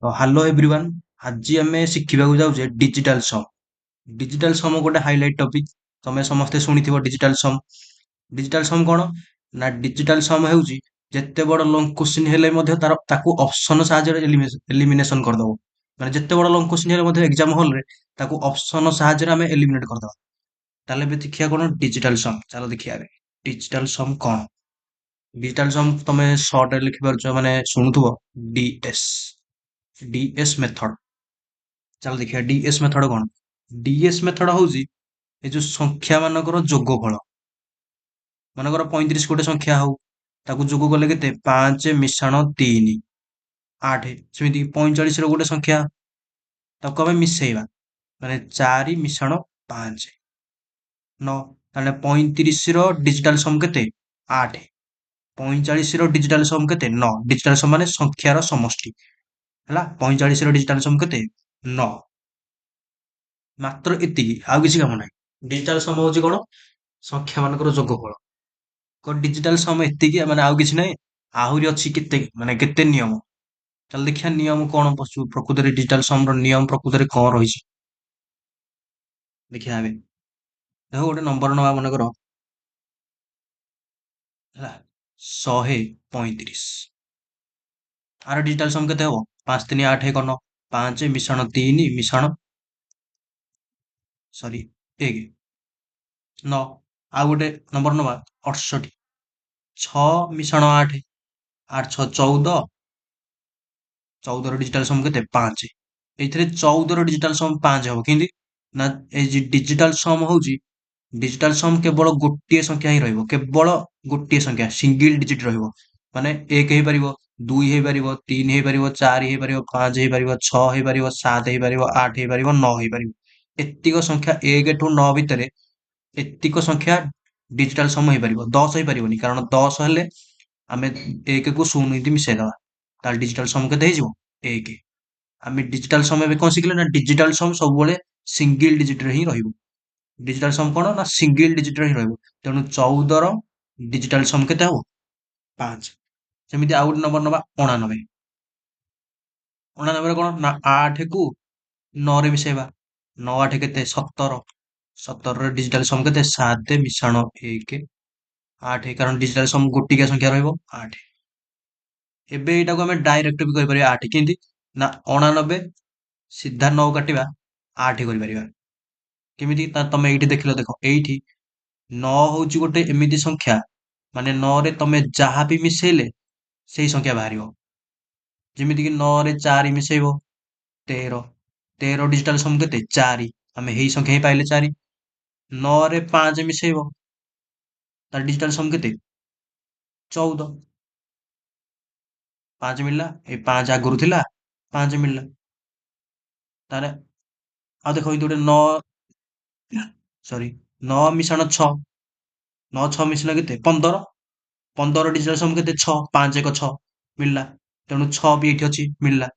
ତ hello everyone, ଆଜି ଆମେ ଶିଖିବାକୁ ଯାଉଛେ ଡିଜିଟାଲ ସମ୍। ଡିଜିଟାଲ ସମ୍ ଗୋଟେ ହାଇଲାଇଟ୍ ଟପିକ୍। ତମେ ସମସ୍ତେ ଶୁଣିଥିବ ଡିଜିଟାଲ ସମ୍। ଡିଜିଟାଲ ସମ୍ କଣ ନା ଡିଜିଟାଲ ସମ୍ ହେଉଛି ଯେତେ ବଡ ଲଙ୍ଗ କୋଶ୍ଚିନ୍ ହେଲେ ମଧ୍ୟ ତାକୁ ଅପସନ ସାହାଯ୍ୟରେ ଏଲିମିନେସନ କରିଦବ। ମାନେ ଯେତେ ବଡ ଲଙ୍ଗ କୋଶ୍ଚିନ୍ ହେଲେ ମଧ୍ୟ ଏକ୍ସାମ ହଲରେ ତାକୁ ଅପସନ ସାହାଯ୍ୟରେ ଆମେ ଏଲିମିନେଟ କରିଦବା। ତାହେଲେ ଏବେ ଦେଖିବା କଣ ଡିଜିଟାଲ ସମ୍। ଚାଲ ଦେଖିବା ଏବେ ଡିଜିଟାଲ ସମ୍ କଣ। ଡିଜିଟାଲ ସମ୍ ତମେ ସର୍ଟରେ ଲେଖିପାରୁଛ, ମାନେ ଶୁଣୁଥିବ ଡିଏସ୍। DS method. ଚାଲ ଦେଖିବା ଡିଏସ୍ ମେଥଡ କଣ। ଡିଏସ୍ ମେଥଡ ହଉଛି ଏ ଯୋଉ ସଂଖ୍ୟା ମାନଙ୍କର ଯୋଗଫଳ। ମନେକର 35 ଗୋଟେ ସଂଖ୍ୟା ହଉ, ତାକୁ ଯୋଗ କଲେ କେତେ? 5 ମିଶାଣ 3 8। ସେମିତି 45 ର ଗୋଟେ ସଂଖ୍ୟା, ତାକୁ ଆମେ ମିଶେଇବା, ମାନେ 4 ମିଶାଣ 5 9। ତାହେଲେ 35 ର ଡିଜିଟାଲ ସମ୍ କେତେ? 8। 45 ର ଡିଜିଟାଲ ସମ୍ କେତେ? 9। ଡିଜିଟାଲ ସମ୍ ମାନେ ସଂଖ୍ୟାର ସମଷ୍ଟି ହେଲା। 45 ର ଡିଜିଟାଲ ସମ୍ କେତେ? 9। ମାତ୍ର ଏତିକି, ଆଉ କିଛି କାମ ନାହିଁ। ଡିଜିଟାଲ ସମ୍ ହଉଛି କଣ? ସଂଖ୍ୟା ମାନଙ୍କର ଯୋଗଫଳ। ଡିଜିଟାଲ ସମ୍ ଏତିକି, ମାନେ ଆଉ କିଛି ନାହିଁ। ଆହୁରି ଅଛି କେତେ, ମାନେ କେତେ ନିୟମ। ଚାଲ ଦେଖିବା ନିୟମ କଣ ପ୍ରକୃତରେ ଡିଜିଟାଲ ସମ୍ ର ନିୟମ ପ୍ରକୃତରେ କଣ ରହିଛି। ଦେଖିବା ଆମେ। ଦେଖ ଗୋଟେ ନମ୍ବର ନବା, ମନେକର ହେଲା 135। ଆର ଡିଜିଟାଲ ସମ୍ କେତେ ହବ? 5 3 8 1 5 ମିଶାଣ 3 ମିଶାଣ 1 9। ଆଉ ଗୋଟେ ନମ୍ବର ନବା 68। 6 ମିଶାଣ 8 8 6 14। 14 ର ଡିଜିଟାଲ ସମ୍ କେତେ? 5। ଏଇଥିରେ 14 ର ଡିଜିଟାଲ ସମ୍ 5 ହବ କେମିତି ନା, ଏଇ ଡିଜିଟାଲ ସମ୍ ହଉଛି, ଡିଜିଟାଲ ସମ୍ କେବଳ ଗୋଟିଏ ସଂଖ୍ୟା ହିଁ ରହିବ। କେବଳ ଗୋଟିଏ ସଂଖ୍ୟା, ସିଙ୍ଗଲ ଡିଜିଟ ରହିବ। ମାନେ 1 ହେଇପାରିବ, 2 ହେଇପାରିବ, 3 ହେଇପାରିବ, 4 ହେଇପାରିବ, 5 ହେଇପାରିବ, 6 ହେଇପାରିବ, 7 ହେଇପାରିବ, 8 ହେଇପାରିବ, 9 ହେଇପାରିବ। ଏତିକ ସଂଖ୍ୟା 1 ଠୁ 9 ଭିତରେ ଏତିକ ସଂଖ୍ୟା ଡିଜିଟାଲ ସମ୍ ହେଇପାରିବ। 10 ହେଇପାରିବନି, କାରଣ 10 ହେଲେ ଆମେ 1 କୁ 0 ଏମିତି ମିଶାଇଦବା। ତାହେଲେ ଡିଜିଟାଲ ସମ୍ କେତେ ହେଇଯିବ? 1। ଆମେ ଡିଜିଟାଲ ସମ୍ ଏବେ କଣ ଶିଖିଲେ ନା, ଡିଜିଟାଲ ସମ୍ ସବୁବେଳେ ସିଙ୍ଗଲ ଡିଜିଟରେ ହିଁ ରହିବ। ଡିଜିଟାଲ ସମ୍ କଣ ନା ସିଙ୍ଗଲ ଡିଜିଟରେ ହିଁ ରହିବ। ତେଣୁ 14 ର ଡିଜିଟାଲ ସମ୍ କେତେ ହବ? 5। ସେମିତି ଆଉ ଗୋଟେ ନମ୍ବର ନବା 99। 99 ରେ କଣ ନା 8 କୁ 9 ରେ ମିଶାଇବା। 9 8 କେତେ? 17। 17 ର ଡିଜିଟାଲ ସମ୍ କେତେ? 7 ମିଶାଣ 1 8। କାରଣ ଡିଜିଟାଲ ସମ୍ ଗୋଟିକା ସଂଖ୍ୟା ରହିବ 8। ଏବେ ଏଇଟାକୁ ଆମେ ଡାଇରେକ୍ଟ ବି କରିପାରିବା 8। କେମିତି ନା 99 ସିଧା 9 କାଟିବା, 8 କରିପାରିବା। କେମିତି? ତମେ ଏଇଠି ଦେଖିଲ, ଦେଖ ଏଇଠି 9 ହଉଛି ଗୋଟେ ଏମିତି ସଂଖ୍ୟା, ମାନେ 9 ରେ ତମେ ଯାହା ବି ମିଶେଇଲେ ସେଇ ସଂଖ୍ୟା ବାହାରିବ। ଯେମିତି କି 9 ରେ 4 ମିଶେଇବ 13। 13 ଡିଜିଟାଲ ସମ୍ କେତେ? 4। ଆମେ ହେଇ ସଂଖ୍ୟା ହିଁ ପାଇଲେ 4। 9 ରେ 5 ମିଶେଇବ, ତାର ଡିଜିଟାଲ ସମ୍ କେତେ? 14। 5 ମିଳିଲା, ଏଇ 5 ଆଗରୁ ଥିଲା, 5 ମିଳିଲା। ତାହେଲେ ଆଉ ଦେଖ, ଏଇଠି ଗୋଟେ 9, ସରି 9 ମିଶାଣ 6। 9 6 ମିଶିଲା କେତେ? 15। 15 ଡିଜିଟାଲ ସମ୍ କେତେ? 6। 5 1 6 ମିଳିଲା। ତେଣୁ 6 ବି ଏଇଠି ଅଛି, ମିଳିଲା।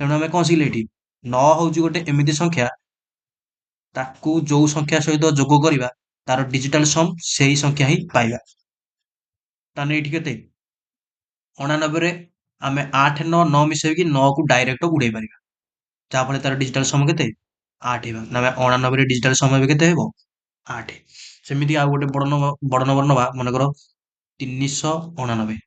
ତେଣୁ ଆମେ କଣ ଶିଖିଲେ ଏଇଠି? 9 ହଉଛି ଗୋଟେ ଏମିତି ସଂଖ୍ୟା, ତାକୁ ଯୋଉ ସଂଖ୍ୟା ସହିତ ଯୋଗ କରିବା ତାର ଡିଜିଟାଲ ସମ୍ ସେଇ ସଂଖ୍ୟା ହିଁ ପାଇବା। ତାହେଲେ ଏଇଠି କେତେ? 99 ରେ ଆମେ 8 9 9 ମିଶେଇକି 9 କୁ ଡାଇରେକ୍ଟ ଉଡେଇ ପାରିବା, ଯାହାଫଳରେ ତାର ଡିଜିଟାଲ ସମ୍ କେତେ? 8 ହେବ। ନା 99 ରେ ଡିଜିଟାଲ ସମ୍ ଏବେ କେତେ ହେବ? 8। ସେମିତି ଆଉ ଗୋଟେ ବଡ ନମ୍ବର ନବା, ମନେକର 399।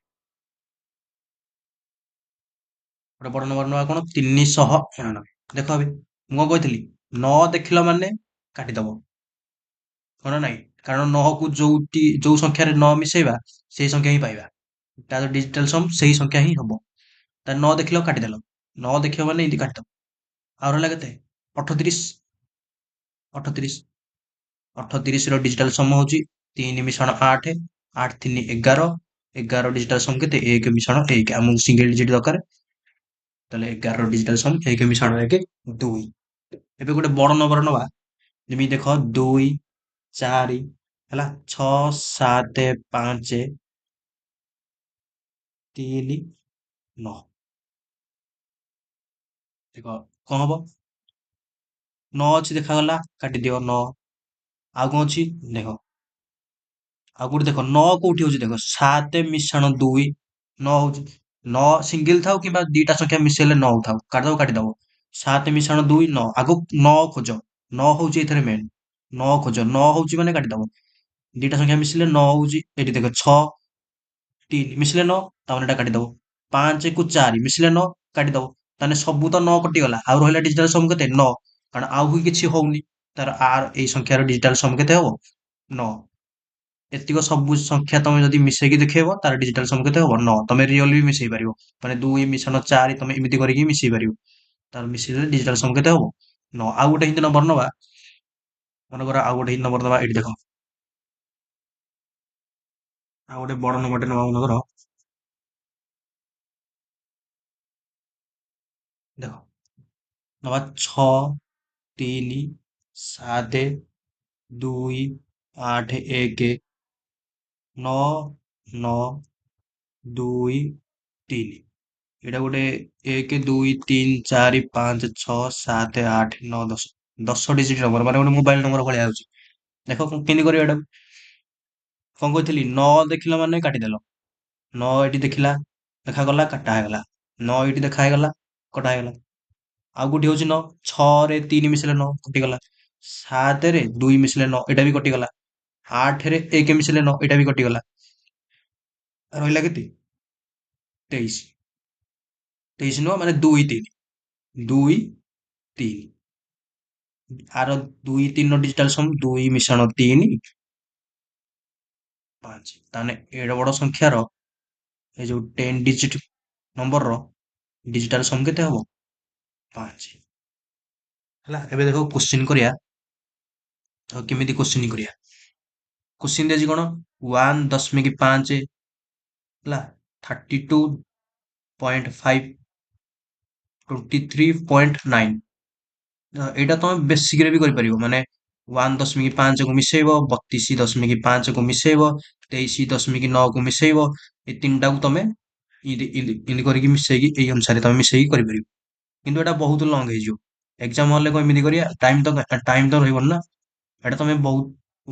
ଗୋଟେ ବଡ ନମ୍ବର ନବା କଣ? 399। ଦେଖ ଏବେ ମୁଁ କଣ କହିଥିଲି? 9 ଦେଖିଲ ମାନେ କାଟିଦବ, ହଁ ନା ନାଇଁ? କାରଣ 9 କୁ ଯୋଉ ସଂଖ୍ୟାରେ 9 ମିଶେଇବା ସେଇ ସଂଖ୍ୟା ହିଁ ପାଇବା। ତାର ଡିଜିଟାଲ ସମ୍ ସେଇ ସଂଖ୍ୟା ହିଁ ହବ। ତାର 9 ଦେଖିଲ କାଟିଦେଲ, 9 ଦେଖିବ ମାନେ ଏମିତି କାଟିଦବ। ଆଉ ରହିଲା କେତେ? 38। 38। 38 ର ଡିଜିଟାଲ ସମ୍ ହଉଛି 3 ମିଶାଣ 8। 8 3 11। 11 ଡିଜିଟାଲ ସମ୍ କେତେ? 1 ମିଶାଣ 1। ଆମକୁ ସିଙ୍ଗଲ ଡିଜିଟ ଦରକାର, ତାହେଲେ 11 ର ଡିଜିଟାଲ ସମ୍ 1 ମିଶାଣ 1 2। ଏବେ ଗୋଟେ ବଡ ନମ୍ବର ନବା, ଯେମିତି ଦେଖ 2 4 ହେଲା, 6 7 5 3 9। ଦେଖ କଣ ହବ? 9 ଅଛି ଦେଖାଗଲା, କାଟିଦିଅ 9। ଆଉ କଣ ଅଛି ଦେଖ, ଆଉ କୋଉଠି ଦେଖ 9 କୋଉଠି ହଉଛି ଦେଖ, 7 ମିଶାଣ 2 9 ହଉଛି। ନଅ ସିଙ୍ଗିଲ ଥାଉ କିମ୍ବା ଦିଟା ସଂଖ୍ୟା ମିଶେଇଲେ ନ ଥାଉ, କାଟିଦବ କାଟିଦବ। 7 × 2 9, ଆଗ 9 ଖୋଜ। 9 ହଉଛି ଏଥିରେ ମେନ୍। 9 ଖୋଜ, 9 ହଉଛି ମାନେ କାଟିଦବ। ଦିଟା ସଂଖ୍ୟା ମିଶିଲେ 9 ହଉଛି, ଏଠି ଦେଖ 6 3 ମିଶିଲେ 9, ତାମାନେ ଏଟା କାଟିଦବ। 5 କୁ 4 ମିଶିଲେ 9, କାଟିଦବ। ତାହେଲେ ସବୁ ତ 9 କଟିଗଲା, ଆଉ ରହିଲା ଡିଜିଟାଲ ସମ୍ କେତେ? 9। କାରଣ ଆଉ ବି କିଛି ହଉନି, ତାର ଆର ଏଇ ସଂଖ୍ୟାର ଡିଜିଟାଲ ସମ୍ କେତେ ହବ? 9। ଏତିକ ସବୁ ସଂଖ୍ୟା ତମେ ଯଦି ମିଶେଇକି ଦେଖେଇବ ତାର ଡିଜିଟାଲ ସମ୍ କେତେ ହବ? 9। ତମେ ରିଅଲ ବି ମିଶେଇ ପାରିବ, ମାନେ 2 ମିଶାଣ 4 ତମେ ଏମିତି କରିକି ମିଶେଇ ପାରିବ। ତାର ମିଶେଇଲେ ଡିଜିଟାଲ ସମ୍ କେତେ ହବ? 9। ଆଉ ଗୋଟେ ହିନ୍ତି ନମ୍ବର ନବା, ମନେକର ଆଉ ଗୋଟେ ହିନ୍ତି ନମ୍ବର ନବା, ଏଇଠି ଦେଖ। ଆଉ ଗୋଟେ ବଡ ନମ୍ବରଟେ ନବା, ମନେକର ଦେଖ, ନବା 6 3 7 2 8 1 9 9 2 3। ଏଇଟା ଗୋଟେ 1 2 3 4 5 6 7 8 9 10, 10 ଡିଜିଟ ନମ୍ବର, ମାନେ ଗୋଟେ ମୋବାଇଲ ନମ୍ବର ଭଳିଆ ହଉଛି। ଦେଖ କେମିତି କରିବ ଏଟାକୁ। କଣ କହିଥିଲି? 9 ଦେଖିଲ ମାନେ କାଟିଦେଲ। 9 ଏଠି ଦେଖିଲା, ଦେଖାଗଲା, କାଟା ହେଇଗଲା। 9 ଏଠି ଦେଖା ହେଇଗଲା, କଟା ହେଇଗଲା। ଆଉ ଗୋଟିଏ ହଉଛି 9, 6ରେ 3 ମିଶିଲେ 9, କଟିଗଲା। 7ରେ 2 ମିଶିଲେ 9, ଏଇଟା ବି କଟିଗଲା। 8ରେ 1 ମିଶିଲେ 9, ଏଇଟା ବି କଟିଗଲା। ରହିଲା କେତେ? 23। 23 ନୁହଁ, ମାନେ 2 3, 2 3। ଆର 2 3 ର ଡିଜିଟାଲ ସମ୍ 2 ମିଶାଣ 3 5। ତାହେଲେ ଏଡ ବଡ ସଂଖ୍ୟାର ଏ ଯୋଉ 10 ଡିଜିଟ ନମ୍ବରର ଡିଜିଟାଲ ସମ୍ କେତେ ହବ? 5। ହେଲା, ଏବେ ଦେଖ କୋଶ୍ଚିନ୍ କରିବା। ଆଉ କେମିତି କୋଶ୍ଚିନ୍ କରିବା? କୋଶ୍ଚିନ୍ ଦିଆଛି କଣ? 1.5 ହେଲା, 32.5 23.9। ଏଇଟା ତମେ ବେସିକରେ ବି କରିପାରିବ, ମାନେ 1.5 କୁ ମିଶେଇବ, 32.5 କୁ ମିଶେଇବ, 23.9 କୁ ମିଶେଇବ। ଏଇ ତିନିଟାକୁ ତମେ ଇନ୍ତି କରିକି ମିଶେଇକି ଏଇ ଅନୁସାରେ ତମେ ମିଶେଇକି କରିପାରିବ। କିନ୍ତୁ ଏଟା ବହୁତ ଲଙ୍ଗ ହେଇଯିବ। ଏକ୍ସାମ ହଲରେ କଣ ଏମିତି କରିବା? ଟାଇମ ତ ରହିବନି ନା। ଏଟା ତମେ ବହୁତ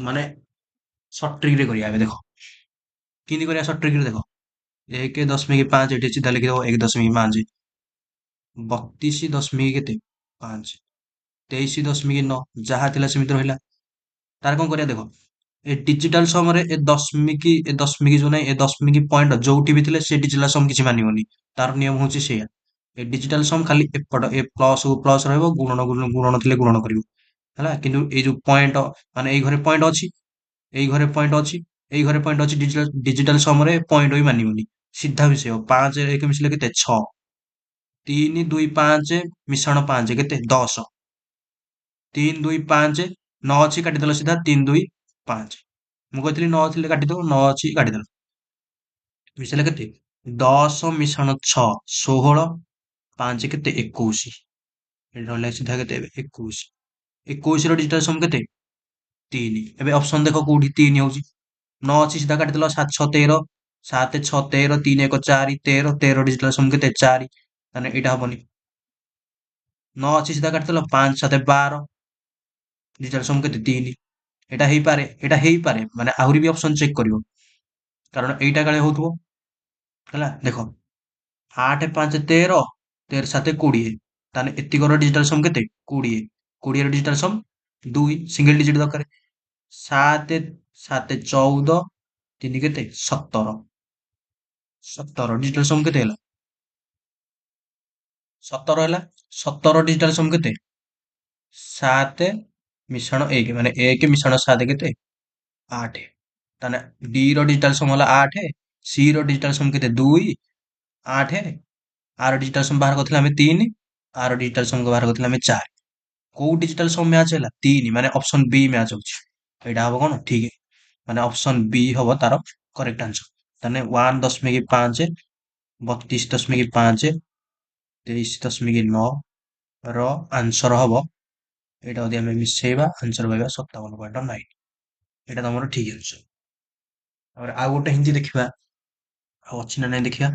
ମାନେ ସର୍ଟ ଟ୍ରିକରେ କରିବା। ଏବେ ଦେଖ କେମିତି କରିବା ସର୍ଟ ଟ୍ରିକରେ, ଦେଖ। 1.5 ଏଠି ଅଛି, ତାହେଲେ ଲେଖିଦବ 1.5। 32 କେତେ? 5। 23.9, ଯାହା ଥିଲା ସେମିତି ରହିଲା। ତାର କଣ କରିବା? ଦେଖ, ଏ ଡିଜିଟାଲ ସମରେ ଏ ଦଶମିକ ଯୋଉ ନାହିଁ, ଏ ଦଶମିକ ପଏଣ୍ଟ ଯୋଉଠି ବି ଥିଲେ ସେ ଡିଜିଟାଲ ସମ କିଛି ମାନିବନି। ତାର ନିୟମ ହଉଛି ସେଇଆ। ଏ ଡିଜିଟାଲ ସମ ଖାଲି ଏପଟ ଏ ପ୍ଲସ କୁ ପ୍ଲସ ରହିବ, ଗୁଣନ ଥିଲେ ଗୁଣନ କରିବ। ହେଲା, କିନ୍ତୁ ଏଇ ଯୋଉ ପଏଣ୍ଟ, ମାନେ ଏଇ ଘରେ ପଏଣ୍ଟ ଅଛି, ଏଇ ଘରେ ପଏଣ୍ଟ ଅଛି, ଏଇ ଘରେ ପଏଣ୍ଟ ଅଛି, ଡିଜିଟାଲ ସମରେ ପଏଣ୍ଟ ବି ମାନିବନି। ସିଧା ମିଶେଇବ। 5 1 ମିଶିଲେ କେତେ? 6। 3 2 5 ମିଶାଣ 5 କେତେ? 10। 3 2 5, 9 ଅଛି, କାଟିଦେଲ ସିଧା। 3 2 5। ମୁଁ କହିଥିଲି 9 ଥିଲେ କାଟିଦବ, 9 ଅଛି, କାଟିଦେଲ। ମିଶିଲେ କେତେ? 10 ମିଶାଣ 6 16। 5 କେତେ? 21। ଏଠି ରହିଲା ସିଧା କେତେ? 21। 21 ର ଡିଜିଟାଲ ସମ୍ କେତେ? 3। ଏବେ ଅପସନ ଦେଖ କୋଉଠି 3 ହଉଛି। 9 ଅଛି, ସିଧା କାଟିଦେଲ। 7 6 13। 7 6 13, 3 1 4 13। 13 ଡିଜିଟାଲ ସମ୍ କେତେ? 4। ତାହେଲେ ଏଇଟା ହବନି। 9 ଅଛି, ସିଧା କାଟିଦେଲ। 5 7 12, ଡିଜିଟାଲ ସମ୍ କେତେ? 3। ଏଇଟା ହେଇପାରେ, ଏଇଟା ହେଇପାରେ, ମାନେ ଆହୁରି ବି ଅପସନ ଚେକ୍ କରିବ, କାରଣ ଏଇଟା କାଳେ ହଉଥିବ। ହେଲା, ଦେଖ। 8 5 13, 13 7 20। ତାହେଲେ ଏତିକର ଡିଜିଟାଲ ସମ୍ କେତେ? 20। 20 ର ଡିଜିଟାଲ ସମ୍ 2, ସିଙ୍ଗଲ ଡିଜିଟ ଦରକାର। 7 7 14, 3 କେତେ? 17। 17 ଡିଜିଟାଲ ସମ୍ କେତେ ହେଲା? 17 ହେଲା। 17 ଡିଜିଟାଲ ସମ୍ କେତେ? 7 ମିଶାଣ 1, ମାନେ 1 ମିଶାଣ 7 କେତେ? 8। ତାହେଲେ ଡି ର ଡିଜିଟାଲ ସମ୍ ହେଲା 8। ସି ର ଡିଜିଟାଲ ସମ୍ କେତେ? 2 8। ଆର ଡିଜିଟାଲ ସମ୍ ବାହାର କରିଥିଲେ ଆମେ 3। ଆର ଡିଜିଟାଲ ସମ୍ ବାହାର କରିଥିଲେ ଆମେ 4। କୋଉ ଡିଜିଟାଲ ସମ୍ ମ୍ୟାଚ୍ ହେଲା? 3, ମାନେ ଅପସନ ବି ମ୍ୟାଚ୍ ହଉଛି। ଏଇଟା ହବ କଣ? ଠିକ, ମାନେ ଅପସନ ବି ହବ ତାର କରେକ୍ଟ ଆନ୍ସର। ତାହେଲେ 1.5 32.5 23.9 ର ଆନ୍ସର ହବ। ଏଇଟା ଯଦି ଆମେ ମିଶେଇବା, ଆନ୍ସର ପାଇବା 57.9। ଏଇଟା ତମର ଠିକ ଆନ୍ସର। ତାପରେ ଆଉ ଗୋଟେ ହିନ୍ଦୀ ଦେଖିବା। ଆଉ ଅଛି ନା ନାଇଁ ଦେଖିବା।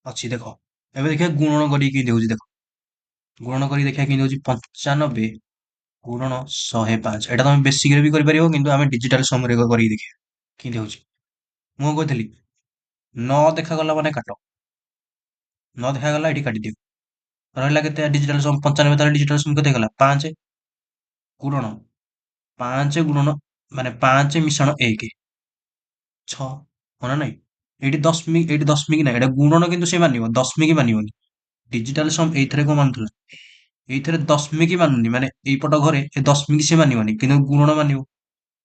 ଅଛି, ଦେଖ। ଏବେ ଦେଖିବା ଗୁଣନ କରିକି କେମିତି ହଉଛି, ଦେଖ। ଗୁଣନ କରି ଦେଖିବା କେମିତି ହଉଛି। 95 ଗୁଣନ 105। ଏଇଟା ତମେ ବେସିକରେ ବି କରିପାରିବ, କିନ୍ତୁ ଆମେ ଡିଜିଟାଲ ସମରେ କରିକି ଦେଖିବା କେମିତି ହଉଛି। ମୁଁ କଣ କହିଥିଲି? ନ ଦେଖାଗଲା ମାନେ କାଟ, ନ ଦେଖାଗଲା ଏଠି କାଟିଦିଅ। ରହିଲା କେତେ ଡିଜିଟାଲ ସମ୍ 95 ତାହେଲେ ଡିଜିଟାଲ ସମ୍ କେତେ ହେଇଗଲା 5 ଗୁଣନ 5 ଗୁଣନ ମାନେ 5 ମିଶାଣ 1 6 ହଁ ନା ନାଇଁ। ଏଇଠି ଦଶମିକ ନାହିଁ, ଏଇଟା ଗୁଣନ କିନ୍ତୁ ସେ ମାନିବ, ଦଶମିକ ମାନିବନି। ଡିଜିଟାଲ ସମ୍ ଏଇଥିରେ କଣ ମାନୁଥିଲା, ଏଇଥିରେ ଦଶମିକ ମାନୁନି, ମାନେ ଏଇପଟ ଘରେ ଏ ଦଶମିକ ସେ ମାନିବନି କିନ୍ତୁ ଗୁଣନ ମାନିବ,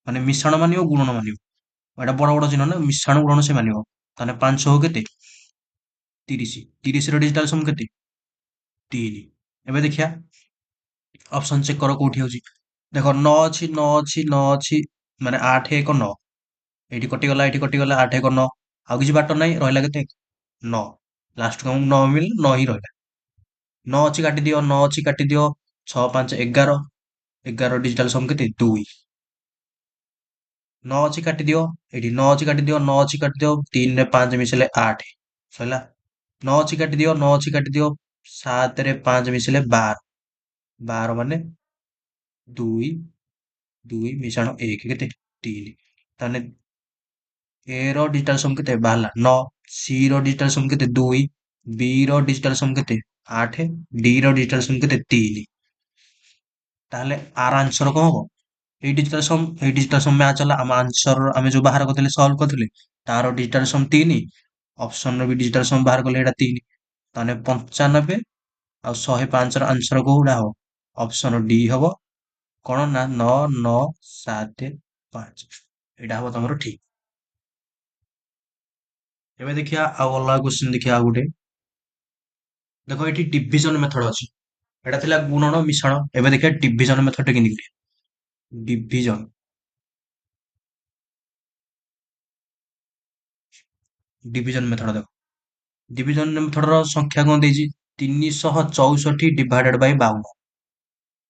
ମାନେ ମିଶାଣ ମାନିବ ଗୁଣନ ମାନିବ। ଏଇଟା ବଡ ବଡ ଚିହ୍ନ ନା, ମିଶାଣ ଗୁଣନ ସେ ମାନିବ। ତାହେଲେ 5 ହଉ କେତେ 30, 30 ର ଡିଜିଟାଲ ସମ୍ କେତେ 3। ଏବେ ଦେଖିଆ ଅପସନ ଚେକ୍ କର କୋଉଠି ହଉଛି। ଦେଖ 9 ଅଛି 9 ଅଛି 9 ଅଛି, ମାନେ 8 1 9, ଏଇଠି କଟିଗଲା ଏଇଠି କଟିଗଲା 8 1 9, ଆଉ କିଛି ବାଟ ନାହିଁ, ରହିଲା କେତେ 9, ଲାଷ୍ଟକୁ ଆମକୁ 9 ମିଳିଲା, 9 ହିଁ ରହିଲା। 9 ଅଛି କାଟିଦିଅ 9 ଅଛି କାଟିଦିଅ, 6 5 11, 11 ଡିଜିଟାଲ ସମ୍ କେତେ 2। 9 ଅଛି କାଟିଦିଅ, ଏଇଠି 9 ଅଛି କାଟିଦିଅ 9 ଅଛି କାଟିଦିଅ, 3 ରେ 5 ମିଶିଲେ 8 ସରିଲା। 9 ଅଛି କାଟିଦିଅ 9 ଅଛି କାଟିଦିଅ, 7 ରେ 5 ମିଶିଲେ 12, 12 ମାନେ 2 2 ମିଶାଣ 1 କେତେ 3। ତାହେଲେ ଏ ର ଡିଜିଟାଲ ସମ୍ କେତେ ବାହାରିଲା 9, ସି ର ଡିଜିଟାଲ ସମ୍ କେତେ 2, ବି ର ଡିଜିଟାଲ ସମ୍ କେତେ 8, ଡି ର ଡିଜିଟାଲ ସମ୍ କେତେ 3। ତାହେଲେ ଆର ଆନ୍ସର କଣ ହବ, ଏଇ ଡିଜିଟାଲ ସମ୍ ମ୍ୟାଚ୍ ହେଲା ଆମ ଆନ୍ସର, ଆମେ ଯୋଉ ବାହାର କରିଥିଲେ ସଲ୍ଭ କରିଥିଲେ ତାର ଡିଜିଟାଲ ସମ୍ 3, ଅପସନ ର ବି ଡିଜିଟାଲ ସମ୍ ବାହାର କଲେ ଏଇଟା 3। ତାହେଲେ 95 ଆଉ 105 ର ଆନ୍ସର କୋଉଟା ହବ, ଅପସନ ଡି ହବ। କଣ ନା 9 9 7 5, ଏଇଟା ହବ ତମର ଠିକ। ଏବେ ଦେଖିବା ଆଉ ଅଲଗା କ୍ୱେଶ୍ଚିନ୍, ଦେଖିବା ଆଉ ଗୋଟେ। ଦେଖ ଏଠି ଡିଭିଜନ ମେଥଡ ଅଛି, ଏଟା ଥିଲା ଗୁଣନ ମିଶ୍ରଣ, ଏବେ ଦେଖିବା ଡିଭିଜନ ମେଥଡ ଟା କେମିତି କରିବା। ଡିଭିଜନ ମେଥଡ ଦେଖ, ଡିଭିଜନ ମେଥଡର ସଂଖ୍ୟା କଣ ଦେଇଛି 364 ଡିଭାଇଡେଡ ବାଇ 52,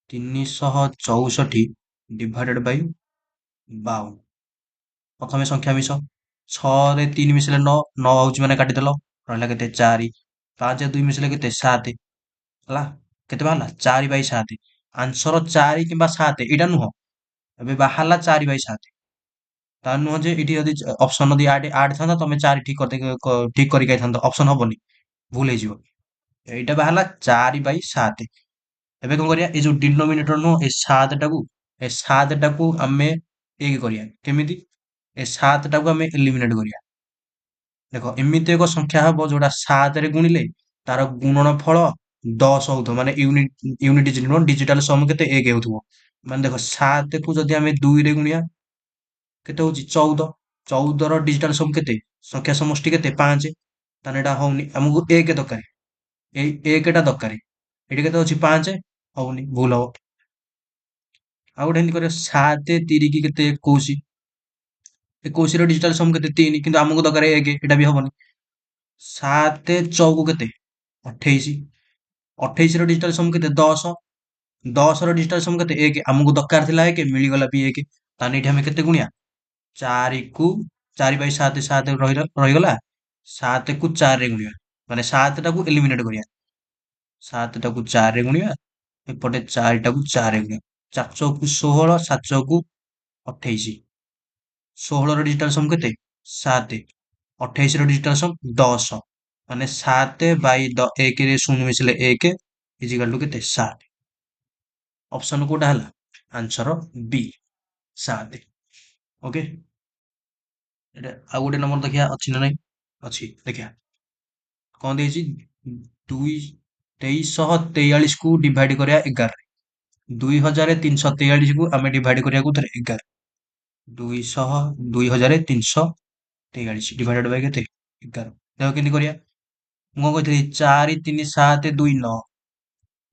364 ଡିଭାଇଡେଡ ବାଇ 52। ପ୍ରଥମେ ସଂଖ୍ୟା ମିଶ, 6 ରେ 3 ମିଶିଲେ 9, 9 ହଉଛି ମାନେ କାଟିଦେଲ, ରହିଲା କେତେ 4, 5 2 ମିଶିଲେ କେତେ 7 ହେଲା, କେତେ ବାହାରିଲା 4 ବାଇ 7। ଆନ୍ସର 4 କିମ୍ବା 7 ଏଇଟା ନୁହଁ, ଏବେ ବାହାରିଲା 4 ବାଇ 7। ତା ନୁହଁ ଯେ ଏଠି ଯଦି ଅପସନ ଯଦି ଆଡ ଥାନ୍ତା ତମେ 4 ଠିକ କରିକି ଆଇଥାନ୍ତ, ଅପସନ ହବନି, ଭୁଲ ହେଇଯିବ। ଏଇଟା ବାହାରିଲା 4 ବାଇ 7। ଏବେ କଣ କରିବା, ଏଇ ଯୋଉ ଡିନୋମିନେଟର ନୁହଁ ଏ 7 ଟାକୁ ଆମେ 1 କରିବା, କେମିତି ଏ 7 ଟାକୁ ଆମେ ଏଲିମିନେଟ କରିବା। ଦେଖ ଏମିତି ଏକ ସଂଖ୍ୟା ହବ ଯୋଉଟା 7 ରେ ଗୁଣିଲେ ତାର ଗୁଣନ ଫଳ 10 ହଉଥିବ, ମାନେ ୟୁନିଟ ନୁହଁ, ଡିଜିଟାଲ ସମ କେତେ 1 ହେଉଥିବ। ମାନେ ଦେଖ 7 କୁ ଯଦି ଆମେ 2 ରେ ଗୁଣିବା କେତେ ହଉଛି 14, 14 ର ଡିଜିଟାଲ ସମ କେତେ, ସଂଖ୍ୟା ସମଷ୍ଟି କେତେ 5, ତାହେଲେ ଏଟା ହଉନି, ଆମକୁ 1 ଦରକାର, ଏଇ 1 ଟା ଦରକାର। ଏଠି କେତେ ଅଛି 5, ହଉନି, ଭୁଲ ହବ। ଆଉ ଗୋଟେ ଏମିତି କରିବା 7 ତିରିକି କେତେ 21, 21 ର ଡିଜିଟାଲ ସମ କେତେ 3, କିନ୍ତୁ ଆମକୁ ଦରକାର 1, ଏଟା ବି ହବନି। 7 ଚଉକୁ କେତେ 28, 28 ର ଡିଜିଟାଲ ସମ କେତେ 10, 10 ର ଡିଜିଟାଲ ସମ କେତେ 1, ଆମକୁ ଦରକାର ଥିଲା 1, ମିଳିଗଲା ବି 1। ତାହେଲେ ଏଠି ଆମେ କେତେ ଗୁଣିଆ 4 କୁ 4 ବାଇ 7, 7 ରହିଗଲା, 7 କୁ 4 ରେ ଗୁଣିବା, ମାନେ 7 ଟାକୁ ଏଲିମିନେଟ କରିବା, 7 ଟାକୁ 4 ରେ ଗୁଣିବା, ଏପଟେ 4 ଟାକୁ 4 ରେ ଗୁଣିବା, 4 ଚଉକୁ 16, 7 ଚଉକୁ 28, 16 ର ଡିଜିଟାଲ ସମ କେତେ 7, 28 ର ଡିଜିଟାଲ ସମ 10, ମାନେ 7 ବାଇ 1 ରେ 0 ମିଶିଲେ 1 ଇଜିକାଲ ଟୁ କେତେ 7। ଅପସନ କୋଉଟା ହେଲା, ଆନ୍ସର ବି 7। ଓକେ, ଏଟା ଆଉ ଗୋଟେ ନମ୍ବର ଦେଖିବା ଅଛି ନା ନାଇଁ, ଅଛି ଦେଖିବା କଣ ଦେଇଛି। 2343 କୁ ଡିଭାଇଡ କରିବା 11, 2343 କୁ ଆମେ ଡିଭାଇଡ କରିବା କୋଉଥିରେ 11, 2343 ଡିଭାଇଡେଡ ବାଇ କେତେ 11। ଦେଖ କେମିତି କରିବା, ମୁଁ କଣ କହିଥିଲି 4 3 7 2 9,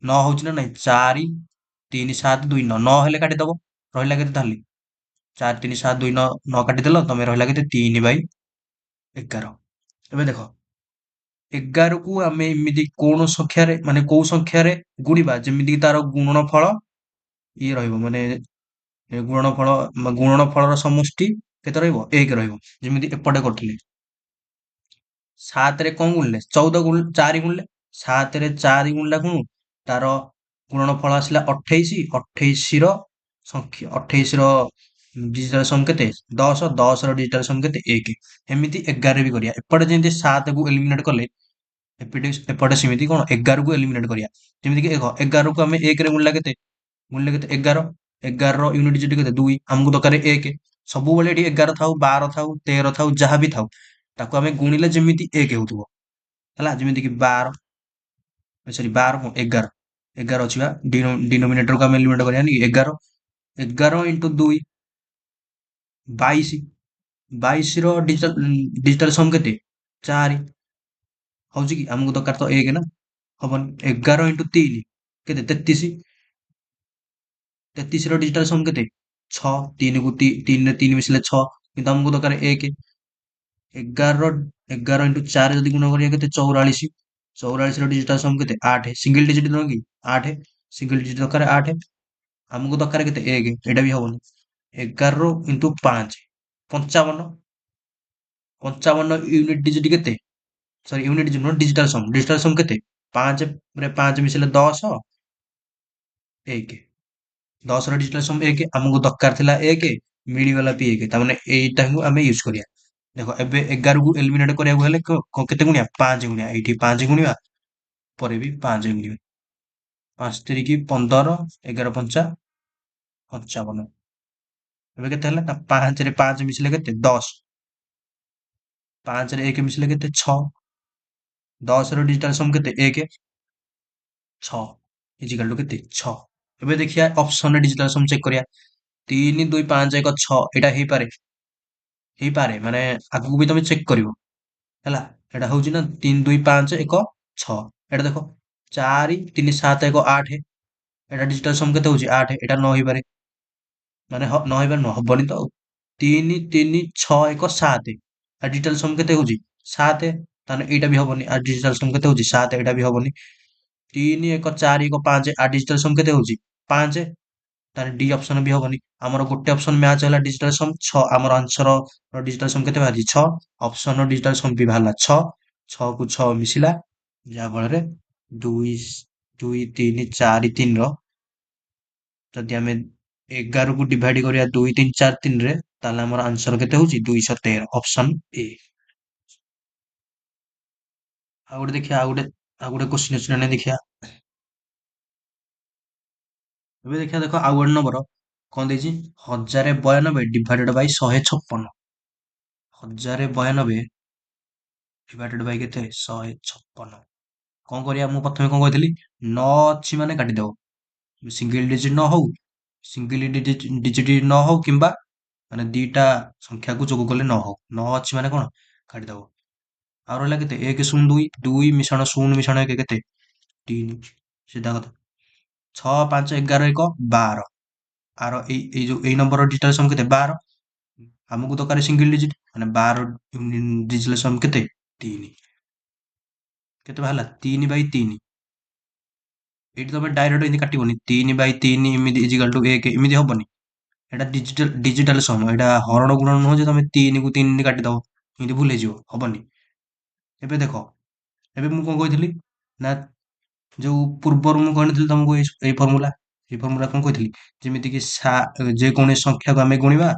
9 ହଉଛି ନା ନାଇଁ, 4 3 7 2 9, 9 ହେଲେ କାଟିଦବ, ରହିଲା କେତେ ତାହେଲେ 4 3 7 2 9, 9 କାଟିଦେଲ, ତମେ ରହିଲା କେତେ 3 ବାଇ 11। ଏବେ ଦେଖ 11 କୁ ଆମେ ଏମିତି କୋଣ ସଂଖ୍ୟାରେ, ମାନେ କୋଉ ସଂଖ୍ୟାରେ ଗୁଣିବା ଯେମିତି କି ତାର ଗୁଣନ ଫଳ ଇଏ ରହିବ, ମାନେ ଗୁଣନ ଫଳର ସମଷ୍ଟି କେତେ ରହିବ 1 ରହିବ, ଯେମିତି ଏପଟେ କରିଥିଲେ। 7 ରେ କଣ ଗୁଣିଲେ 14 4 ଗୁଣିଲେ, 7 ରେ 4 ଗୁଣିଲା ଖୁଣୁ ତାର ଗୁଣନ ଫଳ ଆସିଲା 28, 28 ର ସଂଖ୍ୟା 28 ର ଡିଜିଟାଲ ସମ୍ କେତେ 10, 10ର ଡିଜିଟାଲ ସମ୍ କେତେ 1। ଏମିତି 11 ବି କରିବା। ଏପଟେ ଯେମିତି 7କୁ ଏଲିମିନେଟ୍ କଲେ ଏପଟେ ସେମିତି କଣ 11କୁ ଏଲିମିନେଟ୍ କରିବା। ଯେମିତି କି ଦେଖ 11କୁ ଆମେ 1ରେ ଗୁଣିଲା କେତେ, ଗୁଣିଲେ କେତେ 11, 11ର ୟୁନିଟ୍ ଡିଜିଟ୍ କେତେ 2, ଆମକୁ ଦରକାର 1। ସବୁବେଳେ ଏଠି 11 ଥାଉ, 12 ଥାଉ, 13 ଥାଉ, ଯାହା ବି ଥାଉ, ତାକୁ ଆମେ ଗୁଣିଲେ ଯେମିତି 1 ହେଉଥିବ। ହେଲା, ଯେମିତି କି 12, ସରି 12 କଣ 11, 11 ଅଛି ବା ଡିନୋମିନେଟରକୁ ଆମେ ଏଲିମିନେଟ୍ କରିବାନି କି 11, 11 ଇଣ୍ଟୁ 2 22, 22ର ଡିଜିଟାଲ ସମ୍ କେତେ 4। ହଉଛି କି ଆମକୁ ଦରକାର ତ 1 ନା, ହବନି। 11 ଇଣ୍ଟୁ 3 କେତେ 33, 33ର ଡିଜିଟାଲ ସମ୍ କେତେ 6, 3କୁ 3ରେ 3 ମିଶିଲେ 6, କିନ୍ତୁ ଆମକୁ ଦରକାର 1। 11 11 ଇଣ୍ଟୁ 4 ଯଦି ଗୁଣ କରିବା କେତେ 44, 44ର ଡିଜିଟାଲ ସମ୍ କେତେ 8, ସିଙ୍ଗଲ ଡିଜିଟ୍ ନୁହଁ କି 8, ସିଙ୍ଗଲ ଡିଜିଟ୍ ଦରକାର 8, ଆମକୁ ଦରକାର କେତେ 1, ଏଇଟା ବି ହବନି। 11 ଇଣ୍ଟୁ 5 55, 55 ୟୁନିଟ୍ ଡିଜିଟ୍ କେତେ, ସରି ୟୁନିଟ୍ ଡିଜିଟ୍ ନୁହଁ, ଡିଜିଟାଲ ସମ୍ କେତେ 5ରେ 5 ମିଶିଲେ 10, 1, 10ର ଡିଜିଟାଲ ସମ୍ 1, ଆମକୁ ଦରକାର ଥିଲା 1, ମିଳିଗଲା ବି 1, ତାମାନେ ଏଇଟା ହିଁ ଆମେ ୟୁଜ କରିବା। ଦେଖ ଏବେ 11କୁ ଏଲିମିନେଟ୍ କରିବାକୁ ହେଲେ କେତେ ଗୁଣିଆ 5 ଗୁଣିଆ, ଏଇଠି 5 ଗୁଣିବା, ପରେ ବି 5 ଗୁଣିବା। 5 ତିରିକି 15, 11 ପଞ୍ଚା 55। ଏବେ କେତେ ହେଲା ନା 5ରେ 5 ମିଶିଲେ କେତେ 10, 5ରେ 1 ମିଶିଲେ କେତେ 6, 10ର ଡିଜିଟାଲ ସମ୍ କେତେ 1, 6, ଇଜିକାଲ ଟୁ କେତେ 6। ଏବେ ଦେଖିବା ଅପସନରେ ଡିଜିଟାଲ ସମ୍ ଚେକ୍ କରିବା। 3 2 5 1 6, ଏଇଟା ହେଇପାରେ, ହେଇପାରେ ମାନେ ଆଗକୁ ବି ତମେ ଚେକ୍ କରିବ। ହେଲା, ଏଇଟା ହଉଛି ନା 3 2 5 1 6, ଏଇଟା ଦେଖ 4 3 7 1 8, ଏଇଟା ଡିଜିଟାଲ ସମ୍ କେତେ ହଉଛି 8, ଏଇଟା ନ ହେଇପାରେ, ମାନେ ନ ହେଇପାରେ ନୁହଁ, ହବନି ତ ଆଉ। 3 3 6 1 7, ଆଉ ଡିଜିଟାଲ ସମ୍ କେତେ ହଉଛି 7, ତାହେଲେ ଏଇଟା ବି ହବନି। ଆଉ ଡିଜିଟାଲ ସମ୍ କେତେ ହଉଛି 7, ଏଇଟା ବି ହବନି। 3 1 4 1 5, ଆଉ ଡିଜିଟାଲ ସମ୍ କେତେ ହଉଛି 5, ତାହେଲେ ଡି ଅପସନ ବି ହବନି। ଆମର ଗୋଟେ ଅପସନ ମ୍ୟାଚ୍ ହେଲା ଡିଜିଟାଲ ସମ୍ 6, ଆମର ଆନ୍ସର ଡିଜିଟାଲ ସମ୍ କେତେ ବାହାରିଛି 6, ଅପସନ ଡିଜିଟାଲ ସମ୍ ବି ବାହାରିଲା 6, 6କୁ 6 ମିଶିଲା, ଯାହା ଫଳରେ 2 2 3 4 3ର ଯଦି ଆମେ 11କୁ ଡିଭାଇଡ କରିବା 2 3 4 3ରେ, ତାହେଲେ ଆମର ଆନ୍ସର କେତେ ହଉଛି 213, ଅପସନ ଏ। ଆଉ ଗୋଟେ ଦେଖିବା, ଆଉ ଗୋଟେ କ୍ୱେଶ୍ଚିନ୍ ଅଛି ନା ନାଇଁ ଦେଖିବା। ଏବେ ଦେଖିବା, ଦେଖ ଆଉ ଗୋଟେ ନମ୍ବର କଣ ଦେଇଛି, 1092 ଡିଭାଇଡେଡ୍ ବାଇ 156, 1092 ଡିଭାଇଡେଡ୍ ବାଇ କେତେ 156। କଣ କରିବା, ମୁଁ ପ୍ରଥମେ କଣ କହିଥିଲି, 9 ଅଛି ମାନେ କାଟିଦବ। ସିଙ୍ଗଲ ଡିଜିଟ୍ ନ ହଉ, ସିଙ୍ଗଲ ଡିଜିଟ୍ ନ ହଉ, କିମ୍ବା ମାନେ ଦିଟା ସଂଖ୍ୟାକୁ ଯୋଗ କଲେ ନ ହଉ, 9 ଅଛି ମାନେ କଣ କାଟିଦବ। ଆଉ ରହିଲା କେତେ 1 0 2, 2 ମିଶାଣ 0 ମିଶାଣ 1 କେତେ 3, ସିଧା କଥା। 6 5 11 1 12, ଆର ଏଇ ଯୋଉ ଏଇ ନମ୍ବର ଡିଜିଟାଲ ସମ୍ କେତେ 12, ଆମକୁ ଦରକାର ସିଙ୍ଗଲ ଡିଜିଟ୍, ମାନେ 12 ଡିଜିଟାଲ ସମ୍ କେତେ 3, କେତେ ବାହାରିଲା 3/3। ଏଇଠି ତମେ ଡାଇରେକ୍ଟ ଏମିତି କାଟିବନି, 3/3 ଏମିତି ଇଜିକାଲ ଟୁ 1 ଏମିତି ହବନି। ଏଟା ଡିଜିଟାଲ ସମ୍, ଏଇଟା ହରଣ ଗୁଣନ ନୁହଁ ଯେ ତମେ 3କୁ 3 କାଟିଦବ, ଏମିତି ଭୁଲ ହେଇଯିବ, ହବନି। ଏବେ ଦେଖ, ଏବେ ମୁଁ କଣ କହିଥିଲି ନା, ଯୋଉ ପୂର୍ବରୁ ମୁଁ କହିନଥିଲି ତମକୁ ଏଇ ଫର୍ମୁଲା, ଏଇ ଫର୍ମୁଲା କଣ କହିଥିଲି, ଯେମିତି କି ଯେକୌଣସି ସଂଖ୍ୟାକୁ ଆମେ ଗୁଣିବା,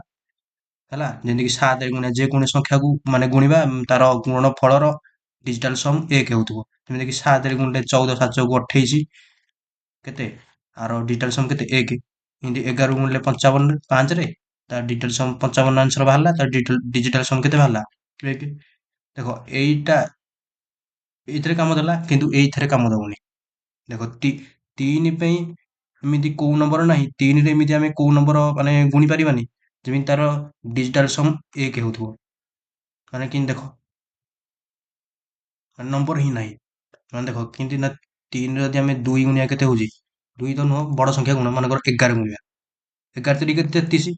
ହେଲା, ଯେମିତି କି 7 ଗୁଣିଆ ଯେକୌଣସି ସଂଖ୍ୟାକୁ ମାନେ ଗୁଣିବା, ତାର ଗୁଣନ ଫଳର ଡିଜିଟାଲ ସମ୍ 1 ହେଉଥିବ। ଯେମିତି କି 7ରେ ଗୁଣିଲେ 14 7 ଚଉକୁ 28, କେତେ, ଆର ଡିଜିଟାଲ ସମ୍ କେତେ 1। ଏମିତି 11 ଗୁଣିଲେ 55 5ରେ, ତାର ଡିଜିଟାଲ ସମ୍ 55 ଆନ୍ସର ବାହାରିଲା, ତାର ଡିଜିଟାଲ ସମ୍ କେତେ ବାହାରିଲା 1। ଦେଖ ଏଇଟା ଏଇଥିରେ କାମ ଦେଲା, କିନ୍ତୁ ଏଇଥିରେ କାମ ଦବନି। ଦେଖ 3 ପାଇଁ ଏମିତି କୋଉ ନମ୍ବର ନାହିଁ, 3ରେ ଏମିତି ଆମେ କୋଉ ନମ୍ବର ମାନେ ଗୁଣି ପାରିବାନି ଯେମିତି ତାର ଡିଜିଟାଲ ସମ୍ 1 ହେଉଥିବ, ମାନେ କେମିତି ଦେଖ, ମାନେ ନମ୍ବର ହିଁ ନାହିଁ। ମାନେ ଦେଖ କେମିତି ନା, 3ରେ ଯଦି ଆମେ 2 ଗୁଣିବା କେତେ ହଉଛି, 2 ତ ନୁହଁ, ବଡ ସଂଖ୍ୟା ଗୁଣ, ମନେକର 11 ଗୁଣିବା, 11 3 33,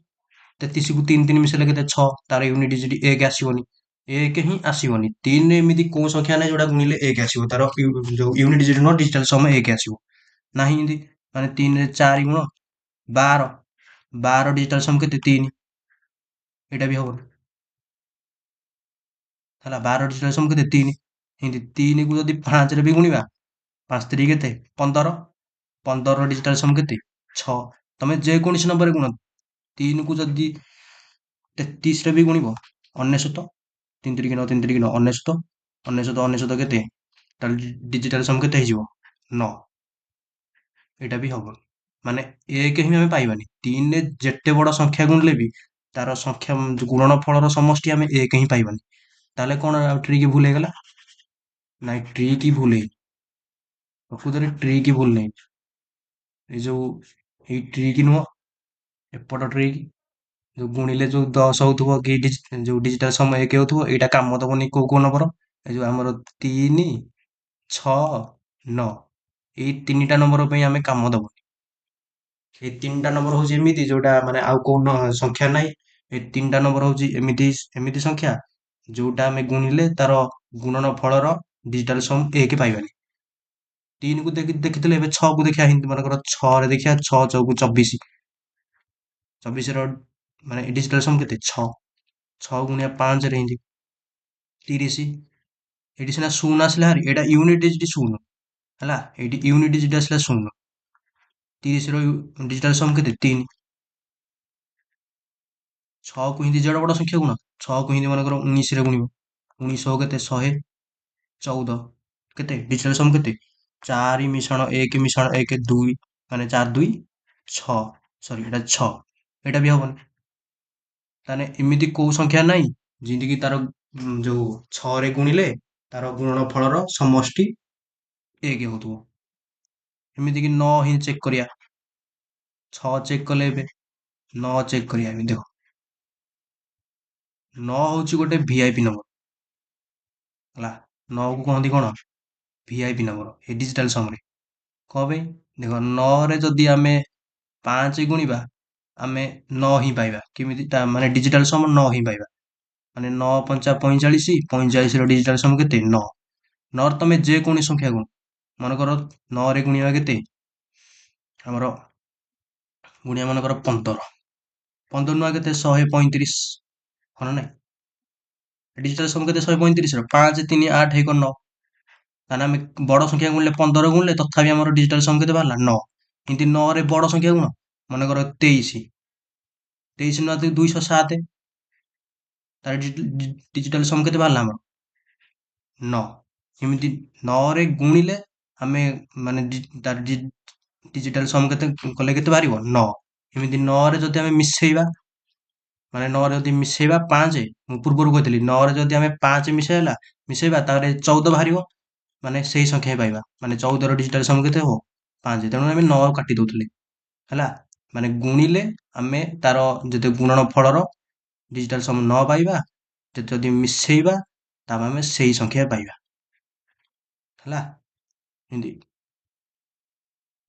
33କୁ 3 3 ମିଶିଲେ କେତେ 6, ତାର ୟୁନିଟ୍ ଡିଜିଟ୍ 1 ଆସିବନି, 1 ହିଁ ଆସିବନି। 3ରେ ଏମିତି କୋଉ ସଂଖ୍ୟା ନାହିଁ ଯୋଉଟା ଗୁଣିଲେ 1 ଆସିବ, ତାର ଯୋଉ ୟୁନିଟ୍ ଡିଜିଟ୍ ନୁହଁ, ଡିଜିଟାଲ ସମ୍ 1 ଆସିବ ନାହିଁ। ଏମିତି ମାନେ 3ରେ 4 ଗୁଣ 12, 12 ଡିଜିଟାଲ ସମ୍ କେତେ 3, ଏଇଟା ବି ହବନି। ହେଲା, 12 ଡିଜିଟାଲ ସମ୍ କେତେ 3, ଏମିତି 3କୁ ଯଦି 5ରେ ବି ଗୁଣିବା, 5 3 କେତେ 15, 15 ଡିଜିଟାଲ ସମ୍ କେତେ 6, ତମେ ଯେକୌଣସି ନମ୍ବରରେ ଗୁଣ, 3 କୁ ଯଦି 33 ରେ ବି ଗୁଣିବ, 99, 3 3 9 3 3 9 99, 99 99 କେତେ, ତାହେଲେ ଡିଜିଟାଲ ସମ୍ କେତେ ହେଇଯିବ, 9। ଏଇଟା ବି ହବନି, ମାନେ 1 ହିଁ ଆମେ ପାଇବାନି। 3ରେ ଯେତେ ବଡ ସଂଖ୍ୟା ଗୁଣିଲେ ବି ତାର ସଂଖ୍ୟା ଗୁଣନ ଫଳର ସମଷ୍ଟି ଆମେ 1 ହିଁ ପାଇବାନି। ତାହେଲେ କଣ ଟ୍ରିକ୍ ଭୁଲ ହେଇଗଲା? ନାଇଁ, ଟ୍ରିକ୍ ଭୁଲ ହେଇନି, ପ୍ରକୃତରେ ଟ୍ରିକ୍ ଭୁଲ ନାହିଁ। ଏଇ ଯୋଉ ଏଇ ଟ୍ରିକ୍ ନୁହଁ, ଏପଟ ଟ୍ରିକ୍, ଯୋଉ ଗୁଣିଲେ ଯୋଉ 10 ହଉଥିବ କି ଯୋଉ ଡିଜିଟାଲ ସମ୍ 1 ହଉଥିବ, ଏଇଟା କାମ ଦବନି କୋଉ କୋଉ ନମ୍ବର, ଏ ଯୋଉ ଆମର 3 6 9, ଏଇ 3ଟା ନମ୍ବର ପାଇଁ ଆମେ କାମ ଦବନି। ଏଇ 3ଟା ନମ୍ବର ହଉଛି ଏମିତି ଯୋଉଟା ମାନେ ଆଉ କୋଉ ସଂଖ୍ୟା ନାହିଁ। ଏଇ 3ଟା ନମ୍ବର ହଉଛି ଏମିତି ଏମିତି ସଂଖ୍ୟା ଯୋଉଟା ଆମେ ଗୁଣିଲେ ତାର ଗୁଣନ ଫଳର ଡିଜିଟାଲ ସମ୍ 1 ପାଇବାନି। 3 କୁ ଦେଖିଥିଲେ, ଏବେ 6 କୁ ଦେଖିବା, ହିନ୍ତି ମନେକର 6 ରେ ଦେଖିବା, 6 ଚଉକୁ 24, 24 ର ମାନେ ଡିଜିଟାଲ ସମ୍ କେତେ, 6, 6 ଗୁଣିଆ 5 ରେ ହିନ୍ତି 30। ଏଠି ସିନା ଶୂନ ଆସିଲା ହାରି, ଏଇଟା ୟୁନିଟ୍ ଡିଜିଟ୍ ଶୂନ ହେଲା, ଏଇଠି ୟୁନିଟ୍ ଡିଜିଟ୍ ଆସିଲା ଶୂନ। 30 ର ଡିଜିଟାଲ ସମ୍ କେତେ, 3। 6 କୁ ହିନ୍ତି ଯେଡେ ବଡ ସଂଖ୍ୟା ଗୁଣ, 6 କୁ ହିନ୍ତି ମନେକର 19 ରେ ଗୁଣିବ, 19 କେତେ, 114, କେତେ ଡିଜିଟାଲ ସମ୍ କେତେ, 4 ମିଶାଣ 1 ମିଶାଣ 1 2, ମାନେ 4 2 6, ସରି ଏଇଟା 6, ଏଇଟା ବି ହବନି। ତାହେଲେ ଏମିତି କୋଉ ସଂଖ୍ୟା ନାହିଁ ଯେମିତିକି ତାର ଯୋଉ 6ରେ ଗୁଣିଲେ ତାର ଗୁଣନ ଫଳର ସମଷ୍ଟି 1 ହଉଥିବ। ଏମିତିକି 9 ହିଁ ଚେକ୍ କରିବା, 6 ଚେକ୍ କଲେ, ଏବେ 9 ଚେକ୍ କରିବା, ଏମିତି ଦେଖ, 9 ହଉଛି ଗୋଟେ ଭିଆଇପି ନମ୍ବର ହେଲା। 9 କୁ କହନ୍ତି କଣ, ଭିଆଇପି ନମ୍ବର ଏ ଡିଜିଟାଲ ସମରେ। କଣ ପାଇଁ, ଦେଖ 9 ରେ ଯଦି ଆମେ 5 ଗୁଣିବା, ଆମେ 9 ହିଁ ପାଇବା, କେମିତି, ତା ମାନେ ଡିଜିଟାଲ ସମ୍ 9 ହିଁ ପାଇବା, ମାନେ 9 5 45, 45 ର ଡିଜିଟାଲ ସମ୍ କେତେ, 9। 9 ରେ ତମେ ଯେ କୌଣସି ସଂଖ୍ୟା ଗୁଣ, ମନେକର 9 ରେ ଗୁଣିବା କେତେ, ଆମର ଗୁଣିଆ ମନେକର 15, 15 ନୂଆ କେତେ, 135, ହଁ ନା ନାଇଁ, ଡିଜିଟାଲ ସମ୍ କେତେ, 135 ର 5 3 8 1 9, ତାହେଲେ ଆମେ ବଡ ସଂଖ୍ୟା ଗୁଣିଲେ 15 ଗୁଣିଲେ ତଥାପି ଆମର ଡିଜିଟାଲ ସମ୍ କେତେ ବାହାରିଲା, 9। କିନ୍ତୁ 9 ରେ ବଡ ସଂଖ୍ୟା ଗୁଣ, ମନେକର 23, 23 ନୂଆ 207, ତାର ଡିଜିଟାଲ ସମ୍ କେତେ ବାହାରିଲା ଆମର, 9। ଏମିତି 9 ରେ ଗୁଣିଲେ ଆମେ ମାନେ ତାର ଡିଜିଟାଲ ସମ୍ କେତେ କଲେ କେତେ ବାହାରିବ, 9। ଏମିତି 9 ରେ ଯଦି ଆମେ ମିଶେଇବା, ମାନେ 9 ରେ ଯଦି ମିଶେଇବା 5, ମୁଁ ପୂର୍ବରୁ କହିଥିଲି 9 ରେ ଯଦି ଆମେ 5 ମିଶେଇବା, ତାପରେ 14 ବାହାରିବ, ମାନେ ସେଇ ସଂଖ୍ୟା ହିଁ ପାଇବା, ମାନେ 14 ର ଡିଜିଟାଲ ସମ୍ କେତେ ହବ, 5। ତେଣୁ ଆମେ 9 କାଟି ଦଉଥିଲେ ହେଲା, ମାନେ ଗୁଣିଲେ ଆମେ ତାର ଯେତେ ଗୁଣନ ଫଳର ଡିଜିଟାଲ ସମ୍ 9 ପାଇବା, ଯଦି ମିଶେଇବା ତାପରେ ଆମେ ସେଇ ସଂଖ୍ୟା ପାଇବା ହେଲା। ଏମିତି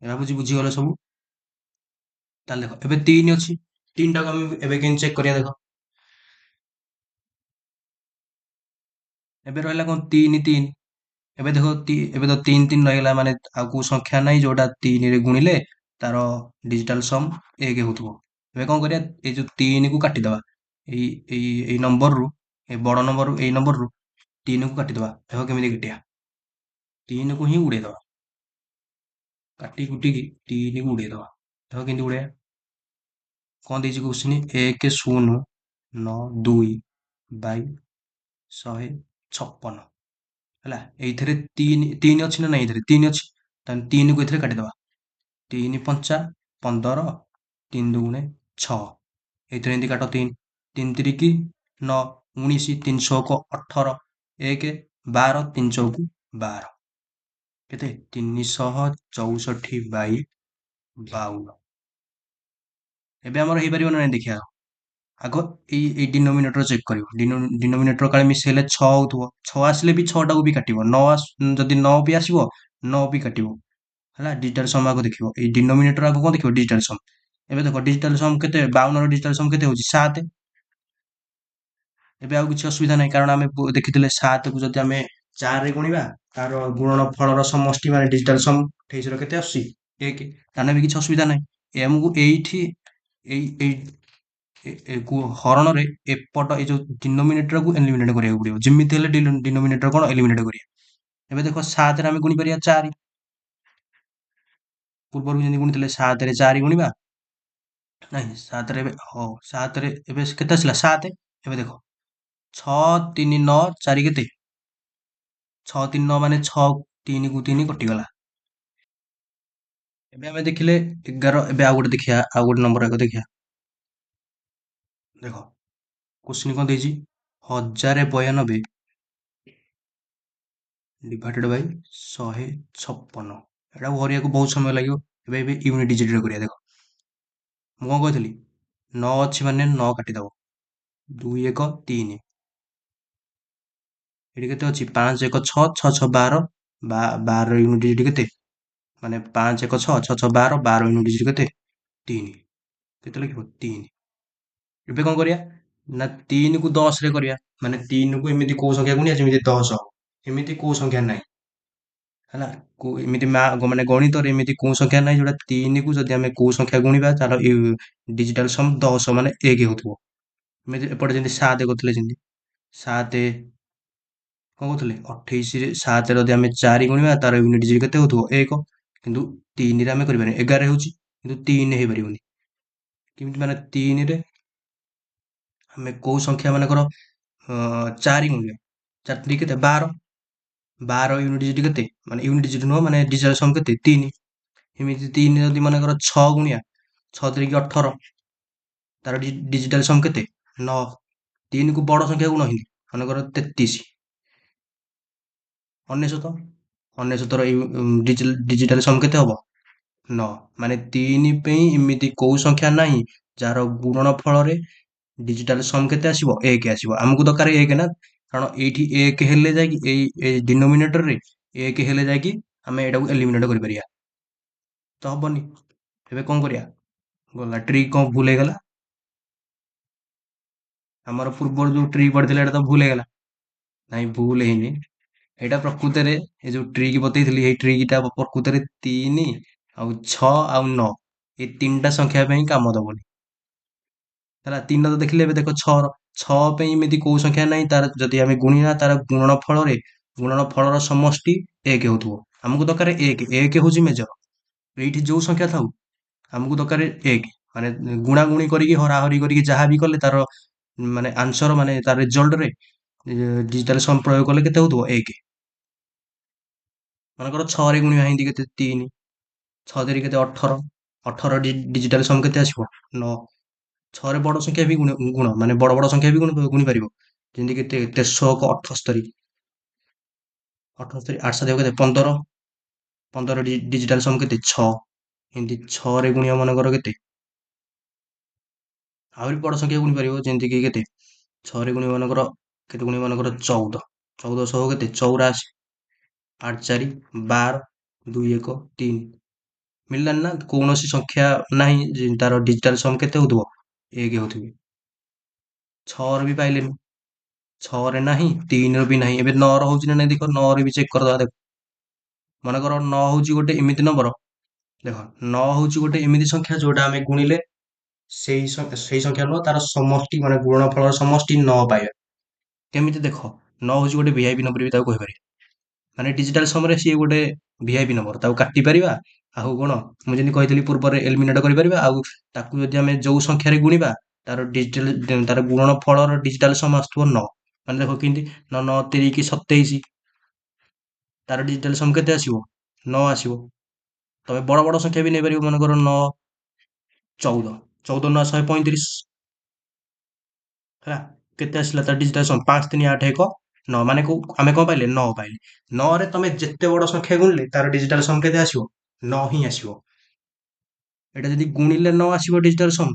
ଏ ଭାବୁଛି ବୁଝିଗଲେ ସବୁ। ତାହେଲେ ଦେଖ, ଏବେ 3 ଅଛି, 3ଟାକୁ ଆମେ ଏବେ କେମିତି ଚେକ୍ କରିବା, ଦେଖ, ଏବେ ରହିଲା କଣ, 3 3, ଏବେ ଦେଖ, ଏବେ ତ 3 3 ରହିଗଲା, ମାନେ ଆଉ କୋଉ ସଂଖ୍ୟା ନାହିଁ ଯୋଉଟା 3 ରେ ଗୁଣିଲେ ତାର ଡିଜିଟାଲ ସମ୍ 1 ହଉଥିବ। ଏବେ କଣ କରିବା, ଏଇ ଯୋଉ 3 କୁ କାଟିଦବା, ଏଇ ଏଇ ଏଇ ନମ୍ବରରୁ, ଏଇ ବଡ ନମ୍ବରରୁ, ଏଇ ନମ୍ବରରୁ 3 କୁ କାଟିଦବା, ଦେଖ କେମିତି କାଟିବା, 3 କୁ ହିଁ ଉଡେଇଦବା, କାଟି କୁଟିକି 3 କୁ ଉଡେଇଦବା, ଦେଖ କେମିତି ଉଡେଇବା। କଣ ଦେଇଛି କୋଶ୍ଚିନ୍, 1 0 9 2 ବାଇ 156 ହେଲା। ଏଇଥିରେ 3 3 ଅଛି ନା ନାଇଁ, ଏଇଥିରେ 3 ଅଛି, ତାହେଲେ 3 କୁ ଏଥିରେ କାଟିଦବା, 3 5 15, 3 2 6, ଏଇଥିରେ ଏମିତି କାଟ, 3 3 3 9, 19 3 6 18, 1 12, 3 ଚଉକୁ 12, କେତେ, 364 ବାଇ 52। ଏବେ ଆମର ହେଇପାରିବ ନା ନାଇଁ, ଦେଖିବା ଆଗ ଏଇ ଡିନୋମିନେଟର ଚେକ୍ କରିବ, ଡିନୋମିନେଟର କାଳେ ମିଶେଇଲେ 6 ହଉଥିବ, 6 ଆସିଲେ ବି 6ଟାକୁ ବି କାଟିବ, 9 ଯଦି 9 ବି ଆସିବ 9 ବି କାଟିବ ହେଲା। ଡିଜିଟାଲ ସମ୍ ଆଗ ଦେଖିବ, ଏଇ ଡିନୋମିନେଟର ଆଗ କଣ ଦେଖିବ, ଡିଜିଟାଲ ସମ୍। ଏବେ ଦେଖ ଡିଜିଟାଲ ସମ୍ କେତେ, 52 ର ଡିଜିଟାଲ ସମ୍ କେତେ ହଉଛି, 7। ଏବେ ଆଉ କିଛି ଅସୁବିଧା ନାହିଁ, କାରଣ ଆମେ ଦେଖିଥିଲେ 7 କୁ ଯଦି ଆମେ 4 ରେ ଗୁଣିବା, ତାର ଗୁଣନ ଫଳର ସମଷ୍ଟି ମାନେ ଡିଜିଟାଲ ସମ୍ 28 ର କେତେ ଆସୁଛି, 1, ତାହେଲେ ବି କିଛି ଅସୁବିଧା ନାହିଁ। ଆମକୁ ଏଇଠି ଏଇ ଏଇ ହରଣରେ ଏପଟ ଏଇ ଯୋଉ ଡିନୋମିନେଟରକୁ ଏଲିମିନେଟ କରିବାକୁ ପଡିବ, ଯେମିତି ହେଲେ ଡିନୋମିନେଟର କଣ ଏଲିମିନେଟ କରିବା। ଏବେ ଦେଖ 7 ରେ ଆମେ ଗୁଣିପାରିବା 4, ପୂର୍ବରୁ ଯେମିତି ଗୁଣିଥିଲେ 7 ରେ 4 ଗୁଣିବା, ନାଇଁ ସାତରେ ଏବେ ହଉ ସାତରେ ଏବେ କେତେ ଆସିଲା 7। ଏବେ ଦେଖ 6 3 9 4 କେତେ 6 3 9 ମାନେ 6 3 କୁ 3 କଟିଗଲା। ଏବେ ଆମେ ଦେଖିଲେ 11। ଏବେ ଆଉ ଗୋଟେ ଦେଖିବା ଆଉ ଗୋଟେ ନମ୍ବର ଆଗ ଦେଖିବା। ଦେଖ କୋଶ୍ଚିନ୍ କଣ ଦେଇଛି 1092 ଡିଭାଇଡେଡ୍ ବାଇ 156। ଏଟାକୁ କରିବାକୁ ବହୁତ ସମୟ ଲାଗିବ। ଏବେ ଏବେ ୟୁନିଟ୍ ଡିଜିଟରେ କରିବା। ଦେଖ ମୁଁ କଣ କହିଥିଲି 9 ଅଛି ମାନେ 9 କାଟିଦବ 2 1 3। ଏଠି କେତେ ଅଛି 5 1 6 6 6 12 12 ୟୁନିଟ୍ ଡିଜିଟ୍ କେତେ ମାନେ 5 1 6 6 6 12 12 ୟୁନିଟ୍ ଡିଜିଟ୍ କେତେ 3। କେତେ ଲେଖିବ 3। ଏବେ କଣ କରିବା ନା 3 କୁ 10 ରେ କରିବା। ମାନେ 3 କୁ ଏମିତି କୋଉ ସଂଖ୍ୟା ଗୁଣିବା ଯେମିତି 10 ହବ। ଏମିତି କୋଉ ସଂଖ୍ୟା ନାହିଁ ହେଲା। ଏମିତି ମାନେ ଗଣିତରେ ଏମିତି କୋଉ ସଂଖ୍ୟା ନାହିଁ ଯୋଉଟା 3 କୁ ଯଦି ଆମେ କୋଉ ସଂଖ୍ୟା ଗୁଣିବା ତାର ଡିଜିଟାଲ ସମ୍ 10 ମାନେ 1 ହଉଥିବ। ଏମିତି ଏପଟେ ଯେମିତି 7 କରୁଥିଲେ ଯେମିତି 7 କଣ କହୁଥିଲେ 28 ରେ 7 ରେ ଯଦି ଆମେ 4 ଗୁଣିବା ତାର ୟୁନିଟ୍ ଡିଜିଟ୍ କେତେ ହଉଥିବ 1। କିନ୍ତୁ 3 ରେ ଆମେ କରିବାନି 11 ହେଉଛି କିନ୍ତୁ 3 ହେଇପାରିବନି। କେମିତି ମାନେ 3 ରେ ଆମେ କୋଉ ସଂଖ୍ୟା ମାନଙ୍କର 4 ଗୁଣିଲେ 4 3 କେତେ 12। 12 ୟୁନିଟ୍ ଡିଜିଟ୍ କେତେ ମାନେ ୟୁନିଟ୍ ଡିଜିଟ୍ ନୁହଁ ମାନେ ଡିଜିଟାଲ ସମ୍ କେତେ 3। ଏମିତି 3 ଯଦି ମନେକର 6 ଗୁଣିଆ 6 3 18 ତାର ଡିଜିଟାଲ ସମ୍ କେତେ 9। 3 କୁ ବଡ ସଂଖ୍ୟା ଗୁଣ ହିନ୍ତି ମନେକର 33 ଅନେଶତ। ଅନେଶତର ଡିଜିଟାଲ ସମ୍ କେତେ ହବ 9। ମାନେ 3 ପାଇଁ ଏମିତି କୋଉ ସଂଖ୍ୟା ନାହିଁ ଯାହାର ଗୁଣନ ଫଳରେ ଡିଜିଟାଲ ସମ୍ କେତେ ଆସିବ 1 ଆସିବ। ଆମକୁ ଦରକାର 1 ନା କାରଣ ଏଇଠି 1 ହେଲେ ଯାଇକି ଏଇ ଡିନୋମିନେଟରରେ 1 ହେଲେ ଯାଇକି ଆମେ ଏଇଟାକୁ ଏଲିମିନେଟ କରିପାରିବା। ତ ହବନି। ଏବେ କଣ କରିବା ଗଲା ଟ୍ରିକ୍ କଣ ଭୁଲ ହେଇଗଲା। ଆମର ପୂର୍ବରୁ ଯୋଉ ଟ୍ରିକ୍ ପଡିଥିଲା ଏଟା ତ ଭୁଲ ହେଇଗଲା। ନାଇଁ ଭୁଲ ହେଇନି। ଏଇଟା ପ୍ରକୃତରେ ଏ ଯୋଉ ଟ୍ରିକ୍ ବତେଇଥିଲି ଏଇ ଟ୍ରିକ୍ ଟା ପ୍ରକୃତରେ 3 ଆଉ 6 ଆଉ 9 ଏଇ ତିନିଟା ସଂଖ୍ୟା ପାଇଁ କାମ ଦବନି ହେଲା। 3 ତ ଦେଖିଲେ ଏବେ ଦେଖ 6 ପାଇଁ ଏମିତି କୋଉ ସଂଖ୍ୟା ନାହିଁ ତାର ଯଦି ଆମେ ଗୁଣିବା ତାର ଗୁଣନ ଫଳର ସମଷ୍ଟି 1 ହଉଥିବ। ଆମକୁ ଦରକାର 1 1 ହଉଛି ମେଜର। ଏଇଠି ଯୋଉ ସଂଖ୍ୟା ଥାଉ ଆମକୁ ଦରକାର 1। ମାନେ ଗୁଣାଗୁଣି କରିକି ହରାହରି କରିକି ଯାହା ବି କଲେ ତାର ମାନେ ଆନ୍ସର ମାନେ ତାର ରେଜଲ୍ଟରେ ଡିଜିଟାଲ ସମ୍ ପ୍ରୟୋଗ କଲେ କେତେ ହଉଥିବ 1। ମନେକର 6 ରେ ଗୁଣିବା ହିନ୍ତି କେତେ 3 6 3 କେତେ 18 18 ଡିଜିଟାଲ ସମ୍ କେତେ ଆସିବ 9। 6 ରେ ବଡ ସଂଖ୍ୟା ବି ଗୁଣ ମାନେ ବଡ ବଡ ସଂଖ୍ୟା ବି ଗୁଣି ପାରିବ। ଯେମିତି କେତେ 13 78 78 8 7 କେତେ 15 15 ଡିଜିଟାଲ ସମ୍ କେତେ 6। ଏମିତି 6 ରେ ଗୁଣିବା ମନେକର କେତେ ଆହୁରି ବଡ ସଂଖ୍ୟା ଗୁଣି ପାରିବ ଯେମିତି କି କେତେ 6 ରେ ଗୁଣିବା ମନେକର କେତେ ଗୁଣିବା ମନେକର 14 14 ସହ କେତେ 84 8 4 12 2 1 3 ମିଳିଲାନି ନା କୌଣସି ସଂଖ୍ୟା ନାହିଁ ଯେ ତାର ଡିଜିଟାଲ ସମ୍ କେତେ ହଉଥିବ 1 ହଉଥିବ। 6 ରେ ବି ପାଇଲେନି 6 ରେ ନାହିଁ 3 ର ବି ନାହିଁ। ଏବେ 9 ର ହଉଛି ନା ନାଇଁ ଦେଖ 9 ରେ ବି ଚେକ୍ କରିଦବା। ଦେଖ ମନେକର 9 ହଉଛି ଗୋଟେ ଏମିତି ନମ୍ବର। ଦେଖ 9 ହଉଛି ଗୋଟେ ଏମିତି ସଂଖ୍ୟା ଯୋଉଟା ଆମେ ଗୁଣିଲେ ସେଇ ସଂଖ୍ୟା ନୁହଁ ତାର ସମଷ୍ଟି ମାନେ ଗୁଣନଫଳର ସମଷ୍ଟି 9 ପାଇବା। କେମିତି ଦେଖ 9 ହଉଛି ଗୋଟେ ଭିଆଇପି ନମ୍ବର ବି ତାକୁ କହିପାରିବା। ମାନେ ଡିଜିଟାଲ ସମୟରେ ସିଏ ଗୋଟେ ଭିଆଇପି ନମ୍ବର ତାକୁ କାଟି ପାରିବା। ଆଉ କଣ ମୁଁ ଯେମିତି କହିଥିଲି ପୂର୍ବରେ ଏଲିମିନେଟ କରିପାରିବା। ଆଉ ତାକୁ ଯଦି ଆମେ ଯୋଉ ସଂଖ୍ୟାରେ ଗୁଣିବା ତାର ଗୁଣନ ଫଳର ଡିଜିଟାଲ ସମ ଆସୁଥିବ 9। ମାନେ ଦେଖ କେମିତି 9 9 3 27 ତାର ଡିଜିଟାଲ ସମ କେତେ ଆସିବ 9 ଆସିବ। ତମେ ବଡ ବଡ ସଂଖ୍ୟା ବି ନେଇପାରିବ ମନେକର 9 14 14 9 135 ହେଲା। କେତେ ଆସିଲା ତାର ଡିଜିଟାଲ ସମ 5 3 8 1 9 ମାନେ ଆମେ କଣ ପାଇଲେ 9 ପାଇଲେ। 9 ରେ ତମେ ଯେତେ ବଡ ସଂଖ୍ୟା ଗୁଣିଲେ ତାର ଡିଜିଟାଲ ସମ କେତେ ଆସିବ 9 ହିଁ ଆସିବ। ଏଇଟା ଯଦି ଗୁଣିଲେ ନ ଆସିବ ଡିଜିଟାଲ ସମ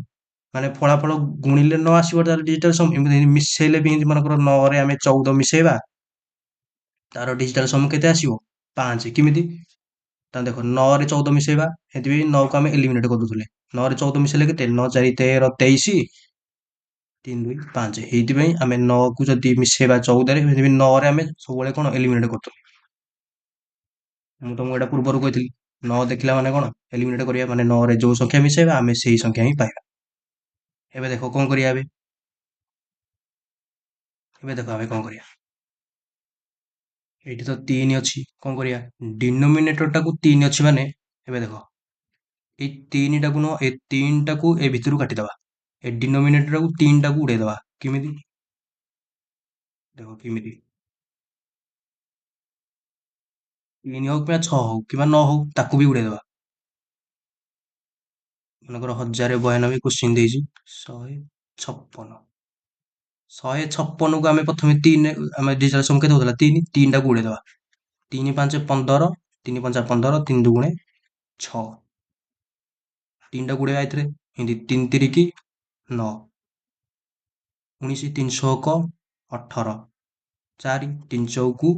ମାନେ ଫଳାଫଳ ଗୁଣିଲେ ନ ଆସିବ ତାର ଡିଜିଟାଲ ସମ ଏମିତି ମିଶେଇଲେ ବି ଏମିତି ମନେକର 9 ରେ ଆମେ 14 ମିଶେଇବା ତାର ଡିଜିଟାଲ ସମ କେତେ ଆସିବ 5। କେମିତି ତାହେଲେ ଦେଖ 9 ରେ 14 ମିଶେଇବା ସେଥିପାଇଁ 9 କୁ ଆମେ ଏଲିମିନେଟ କରିଦଉଥିଲେ। 9 ରେ 14 ମିଶେଇଲେ କେତେ 9 4 13 23 3 2 5 ହେଇଥିପାଇଁ ଆମେ 9 କୁ ଯଦି ମିଶେଇବା 14 ରେ ସେଥିପାଇଁ 9 ରେ ଆମେ ସବୁବେଳେ କଣ ଏଲିମିନେଟ କରୁଥିଲୁ। ମୁଁ ତମକୁ ଏଇଟା ପୂର୍ବରୁ କହିଥିଲି 9 ଦେଖିଲା ମାନେ କଣ ଏଲିମିନେଟ କରିବା ମାନେ 9 ରେ ଯୋଉ ସଂଖ୍ୟା ମିଶେଇବା ଆମେ ସେଇ ସଂଖ୍ୟା ହିଁ ପାଇବା। ଏବେ ଦେଖ କଣ କରିବା ଏବେ ଦେଖ ଆମେ କଣ କରିବା। ଏଇଠି ତ 3 ଅଛି କଣ କରିବା ଡିନୋମିନେଟର ଟାକୁ 3 ଅଛି ମାନେ ଏବେ ଦେଖ ଏଇ ତିନିଟାକୁ ନୁହଁ, ଏ ତିନିଟାକୁ ଏ ଭିତରୁ କାଟିଦବା। ଏ ଡିନୋମିନେଟରକୁ ତିନିଟାକୁ ଉଡେଇଦବା। କେମିତି? ଦେଖ କେମିତି। 3 ହଉ କିମ୍ବା 6 ହଉ କିମ୍ବା 9 ହଉ ତାକୁ ବି ଉଡେଇଦବା। ମନେକର 1092 କୋଶ୍ଚିନ୍ ଦେଇଛି 156। 156କୁ ଆମେ ପ୍ରଥମେ 3 ଆମେ ଡିଜିଟାଲ ସମ୍ କେତେ ହଉଥିଲା? 3, 3ଟାକୁ ଉଡେଇଦବା। 3 5 15, 3 5 15, 3 2 6। 3ଟାକୁ ଉଡେଇବା ଏଥିରେ, ଏମିତି 3 3 9, 19, 3 1 18, 4 3 ଚଉକୁ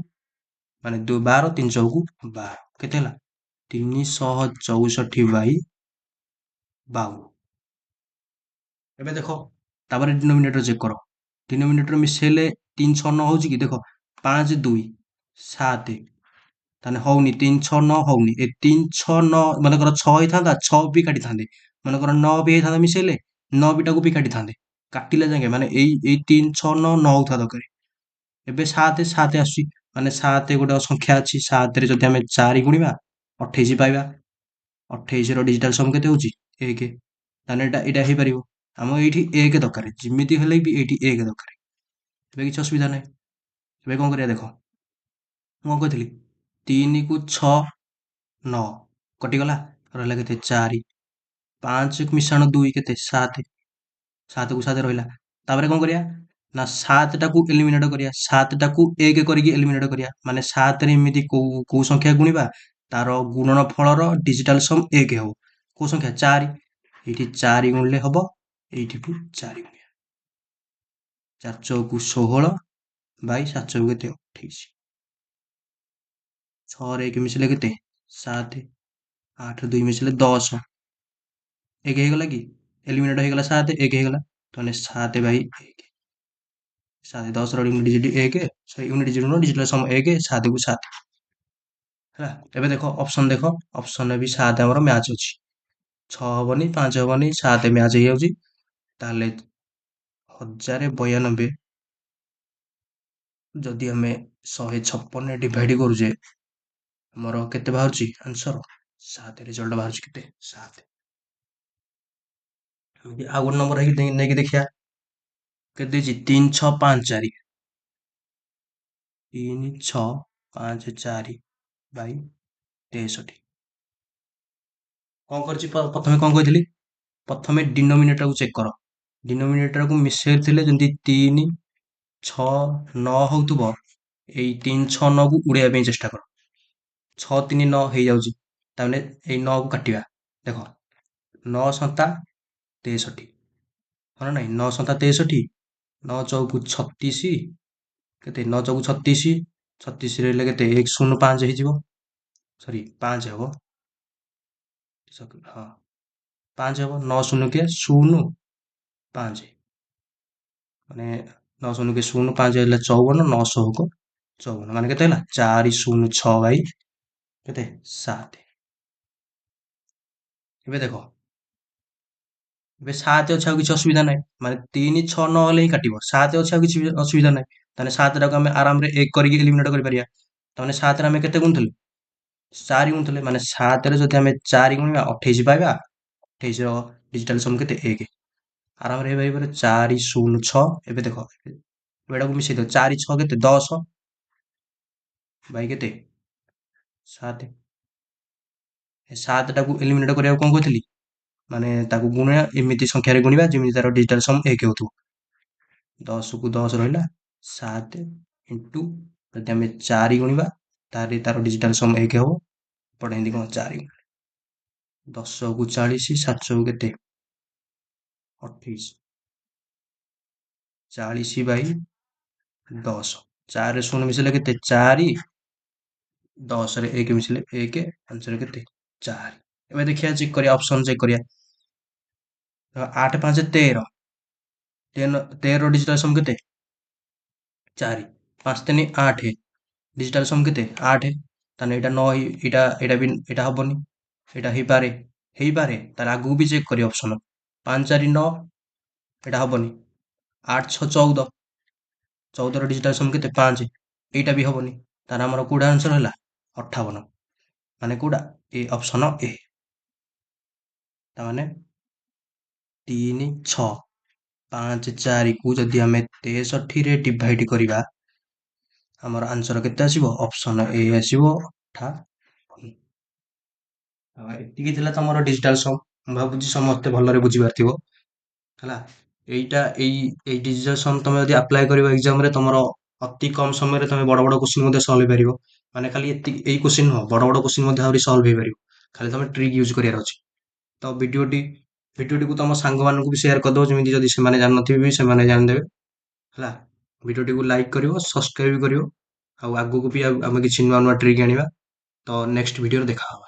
ମାନେ 12, 3 ଚଉକୁ 12, କେତେ ହେଲା? 364 ବାଇ 52। ଏବେ ଦେଖ, ତାପରେ ଡିନୋମିନେଟର ଚେକ୍ କର। ଡିନୋମିନେଟର ମିଶେଇଲେ 3 6 9 ହଉଛି କି? ଦେଖ 5 2 7, ତାହେଲେ ହଉନି। 3 6 9 ହଉନି। ଏ 3 6 9 ମନେକର 6 ହେଇଥାନ୍ତା, 6 ବି କାଟିଥାନ୍ତେ। ମନେକର 9 ବି ହେଇଥାନ୍ତା ମିଶେଇଲେ, 9 ବିଟାକୁ ବି କାଟିଥାନ୍ତେ। କାଟିଲେ ଯାକେ ମାନେ ଏଇ 3 6 9 9 ହଉଥିବା ଦରକାର। ଏବେ 7 7 ଆସୁଛି, ମାନେ 7 ଗୋଟେ ସଂଖ୍ୟା ଅଛି। 7ରେ ଯଦି ଆମେ 4 ଗୁଣିବା 28 ପାଇବା। 28ର ଡିଜିଟାଲ ସମ୍ କେତେ ହଉଛି? 1। ତାହେଲେ ଏଇଟା ହେଇପାରିବ। ଆମ ଏଇଠି 1 ଦରକାର, ଯେମିତି ହେଲେ ବି ଏଇଠି 1 ଦରକାର। ଏବେ କିଛି ଅସୁବିଧା ନାହିଁ। ଏବେ କଣ କରିବା ଦେଖ, ମୁଁ କଣ କହିଥିଲି? 3 କୁ 6 9 କଟିଗଲା, ରହିଲା କେତେ? 4। 5 ମିଶାଣ 2 କେତେ? 7। 7 କୁ 7 ରହିଲା। ତାପରେ କଣ କରିବା ନା 7ଟାକୁ ଏଲିମିନେଟ କରିବା। 7ଟାକୁ 1 କରିକି ଏଲିମିନେଟ କରିବା। ମାନେ 7ରେ ଏମିତି କୋଉ କୋଉ ସଂଖ୍ୟା ଗୁଣିବା ତାର ଗୁଣନ ଫଳର ଡିଜିଟାଲ ସମ୍ 1 ହବ। କୋଉ ସଂଖ୍ୟା? 4। ଏଇଠି 4 ଗୁଣିଲେ ହବ, ଏଇଠି ବି 4 ଗୁଣିବା। 4 ଚଉକୁ 16 ବାଇ 7 ଚଉକୁ କେତେ? 28। 6ରେ 1 ମିଶିଲେ କେତେ? 7। 8ରେ 2 ମିଶିଲେ 10। 1 ହେଇଗଲା କି? ଏଲିମିନେଟ ହେଇଗଲା 7, 1 ହେଇଗଲା। ତାହେଲେ 7 ବାଇ 1। 7 10ର ୟୁନିଟ୍ ଡିଜିଟ୍ 1, ସରି ୟୁନିଟ୍ ଡିଜିଟ୍ ନୁହଁ, ଡିଜିଟାଲ ସମ୍ 1, 7କୁ 7 ହେଲା। ଏବେ ଦେଖ ଅପସନ, ଦେଖ ଅପସନରେ ବି 7 ଆମର ମ୍ୟାଚ୍ ଅଛି। 6 ହବନି, 5 ହବନି, 7 ମ୍ୟାଚ୍ ହେଇଯାଉଛି। ତାହେଲେ 1092 ଯଦି ଆମେ 156ରେ ଡିଭାଇଡ୍ କରୁଛେ, ଆମର କେତେ ବାହାରୁଛି ଆନ୍ସର? 7। ରେଜଲ୍ଟ ବାହାରୁଛି କେତେ? 7। ଆଉ ଗୋଟେ ନମ୍ବର ହେଇକି ନେଇକି ଦେଖିବା କେତେ ଦେଇଛି? 3 6 5 4। 3 6 5 4 ବାଇ 63। କଣ କରିଛି? ପ୍ରଥମେ କଣ କହିଥିଲି? ପ୍ରଥମେ ଡିନୋମିନେଟରକୁ ଚେକ୍ କର। ଡିନୋମିନେଟରକୁ ମିଶେଇଥିଲେ ଯେମିତି 3 6 9 ହଉଥିବ, ଏଇ 3 6 9କୁ ଉଡେଇବା ପାଇଁ ଚେଷ୍ଟା କର। 6 3 9 ହେଇଯାଉଛି, ତାହେଲେ ଏଇ 9କୁ କାଟିବା। ଦେଖ 9 ସତା 63, ହଁ ନା ନାଇଁ? 9 ସତା 63, 9 ଚଉକୁ 36, କେତେ? 9 ଚଉକୁ 36, 36 ରହିଲେ କେତେ? 105 ହେଇଯିବ। ସରି 5 ହବ, ହଁ 5 ହବ। 9 ଶୂନ କେ 0 5, ମାନେ 9 ଶୂନ କେ 0 5 ହେଲେ 54, 9 ଶହକୁ 54, ମାନେ କେତେ ହେଲା? 406 ବାଇ କେତେ? 7। ଏବେ ଦେଖ, ଏବେ 7 ଅଛି, ଆଉ କିଛି ଅସୁବିଧା ନାହିଁ। ମାନେ 3 6 9 ହେଲେ ହିଁ କାଟିବ। 7 ଅଛି, ଆଉ କିଛି ଅସୁବିଧା ନାହିଁ। ତାହେଲେ 7ଟାକୁ ଆମେ ଆରାମରେ 1 କରିକି ଏଲିମିନେଟ କରିପାରିବା। ତାହେଲେ 7ରେ ଆମେ କେତେ ଗୁଣୁଥିଲେ? 4 ଗୁଣୁଥିଲେ। ମାନେ 7ରେ ଯଦି ଆମେ 4 ଗୁଣିବା 28 ପାଇବା। 28ର ଡିଜିଟାଲ ସମ୍ କେତେ? 1। ଆରାମରେ ହେଇପାରିବ। 406। ଏବେ ଦେଖ, ଏଟାକୁ ମିଶେଇ ଦିଅ। 4 6 କେତେ? 10 ବାଇ କେତେ? 7। ଏ 7ଟାକୁ ଏଲିମିନେଟ କରିବାକୁ କଣ କହିଥିଲି? ମାନେ ତାକୁ ଗୁଣିବା, ଏମିତି ସଂଖ୍ୟାରେ ଗୁଣିବା ଯେମିତି ତାର ଡିଜିଟାଲ ସମ୍ 1 ହଉଥିବ। 10କୁ 10 ରହିଲା 7 ଇଣ୍ଟୁ, ଯଦି ଆମେ 4 ଗୁଣିବା ତାହେଲେ ତାର ଡିଜିଟାଲ ସମ୍ 1 ହବ। ଏପଟେ ଏମିତି କଣ 4 10କୁ 40, 7 କେତେ? 28। 40 ବାଇ 10। 4ରେ 0 ମିଶିଲେ କେତେ? 4। 10ରେ 1 ମିଶିଲେ 1, ଆନ୍ସର କେତେ? 4। ଏବେ ଦେଖିବା, ଚେକ୍ କରିବା, ଅପସନ ଚେକ୍ କରିବା। 8 5 13, 13ର ଡିଜିଟାଲ ସମ୍ କେତେ? 4। 5 3 8, ଡିଜିଟାଲ ସମ୍ କେତେ? 8। ତାହେଲେ ଏଇଟା 9, ଏଇଟା ବି ଏଇଟା ହବନି। ଏଇଟା ହେଇପାରେ, ହେଇପାରେ। ତାହେଲେ ଆଗକୁ ବି ଚେକ୍ କରିବା ଅପସନ। 5 4 9, ଏଇଟା ହବନି। 8 6 14, 14ର ଡିଜିଟାଲ ସମ୍ କେତେ? 5। ଏଇଟା ବି ହବନି। ତାହେଲେ ଆମର କୋଉଟା ଆନ୍ସର ହେଲା? 58। ମାନେ କୋଉଟା? ଏ ଅପସନ ଏ। ତାମାନେ 3 6 5 4 କୁ ଯଦି ଆମେ 63ରେ ଡିଭାଇଡ କରିବା ଆମର ଆନ୍ସର କେତେ ଆସିବ? ଅପସନ ଏ ଆସିବ 58। ଏତିକି ଥିଲା ତମର ଡିଜିଟାଲ ସମ୍। ମୁଁ ଭାବୁଛି ସମସ୍ତେ ଭଲରେ ବୁଝିପାରିଥିବ ହେଲା। ଏଇ ଡିଜିଟାଲ ସମ୍ ତମେ ଯଦି ଆପ୍ଲାଏ କରିବ ଏକ୍ସାମ ରେ ତମର ଅତି କମ ସମୟରେ ତମେ ବଡ ବଡ କୋଶ୍ଚିନ୍ ମଧ୍ୟ ସଲ୍ଭ ହେଇପାରିବ। ମାନେ ଖାଲି ଏତିକି ଏଇ କୋଶ୍ଚିନ୍ ନୁହଁ, ବଡ ବଡ କୋଶ୍ଚିନ୍ ମଧ୍ୟ ଆହୁରି ସଲ୍ଭ ହେଇପାରିବ। ଖାଲି ତମେ ଟ୍ରିକ୍ ୟୁଜ କରିବାର ଅଛି। ତ ଭିଡିଓଟିକୁ ତମ ସାଙ୍ଗମାନଙ୍କୁ ବି ସେୟାର କରିଦବ, ଯେମିତି ଯଦି ସେମାନେ ଜାଣିନଥିବେ ବି ସେମାନେ ଜାଣିଦେବେ ହେଲା। ଭିଡିଓଟିକୁ ଲାଇକ୍ କରିବ, ସବସ୍କ୍ରାଇବ କରିବ। ଆଉ ଆଗକୁ ବି ଆମେ କିଛି ନୂଆ ନୂଆ ଟ୍ରିକ୍ ଆଣିବା। ତ ନେକ୍ସଟ ଭିଡିଓରେ ଦେଖାହବା।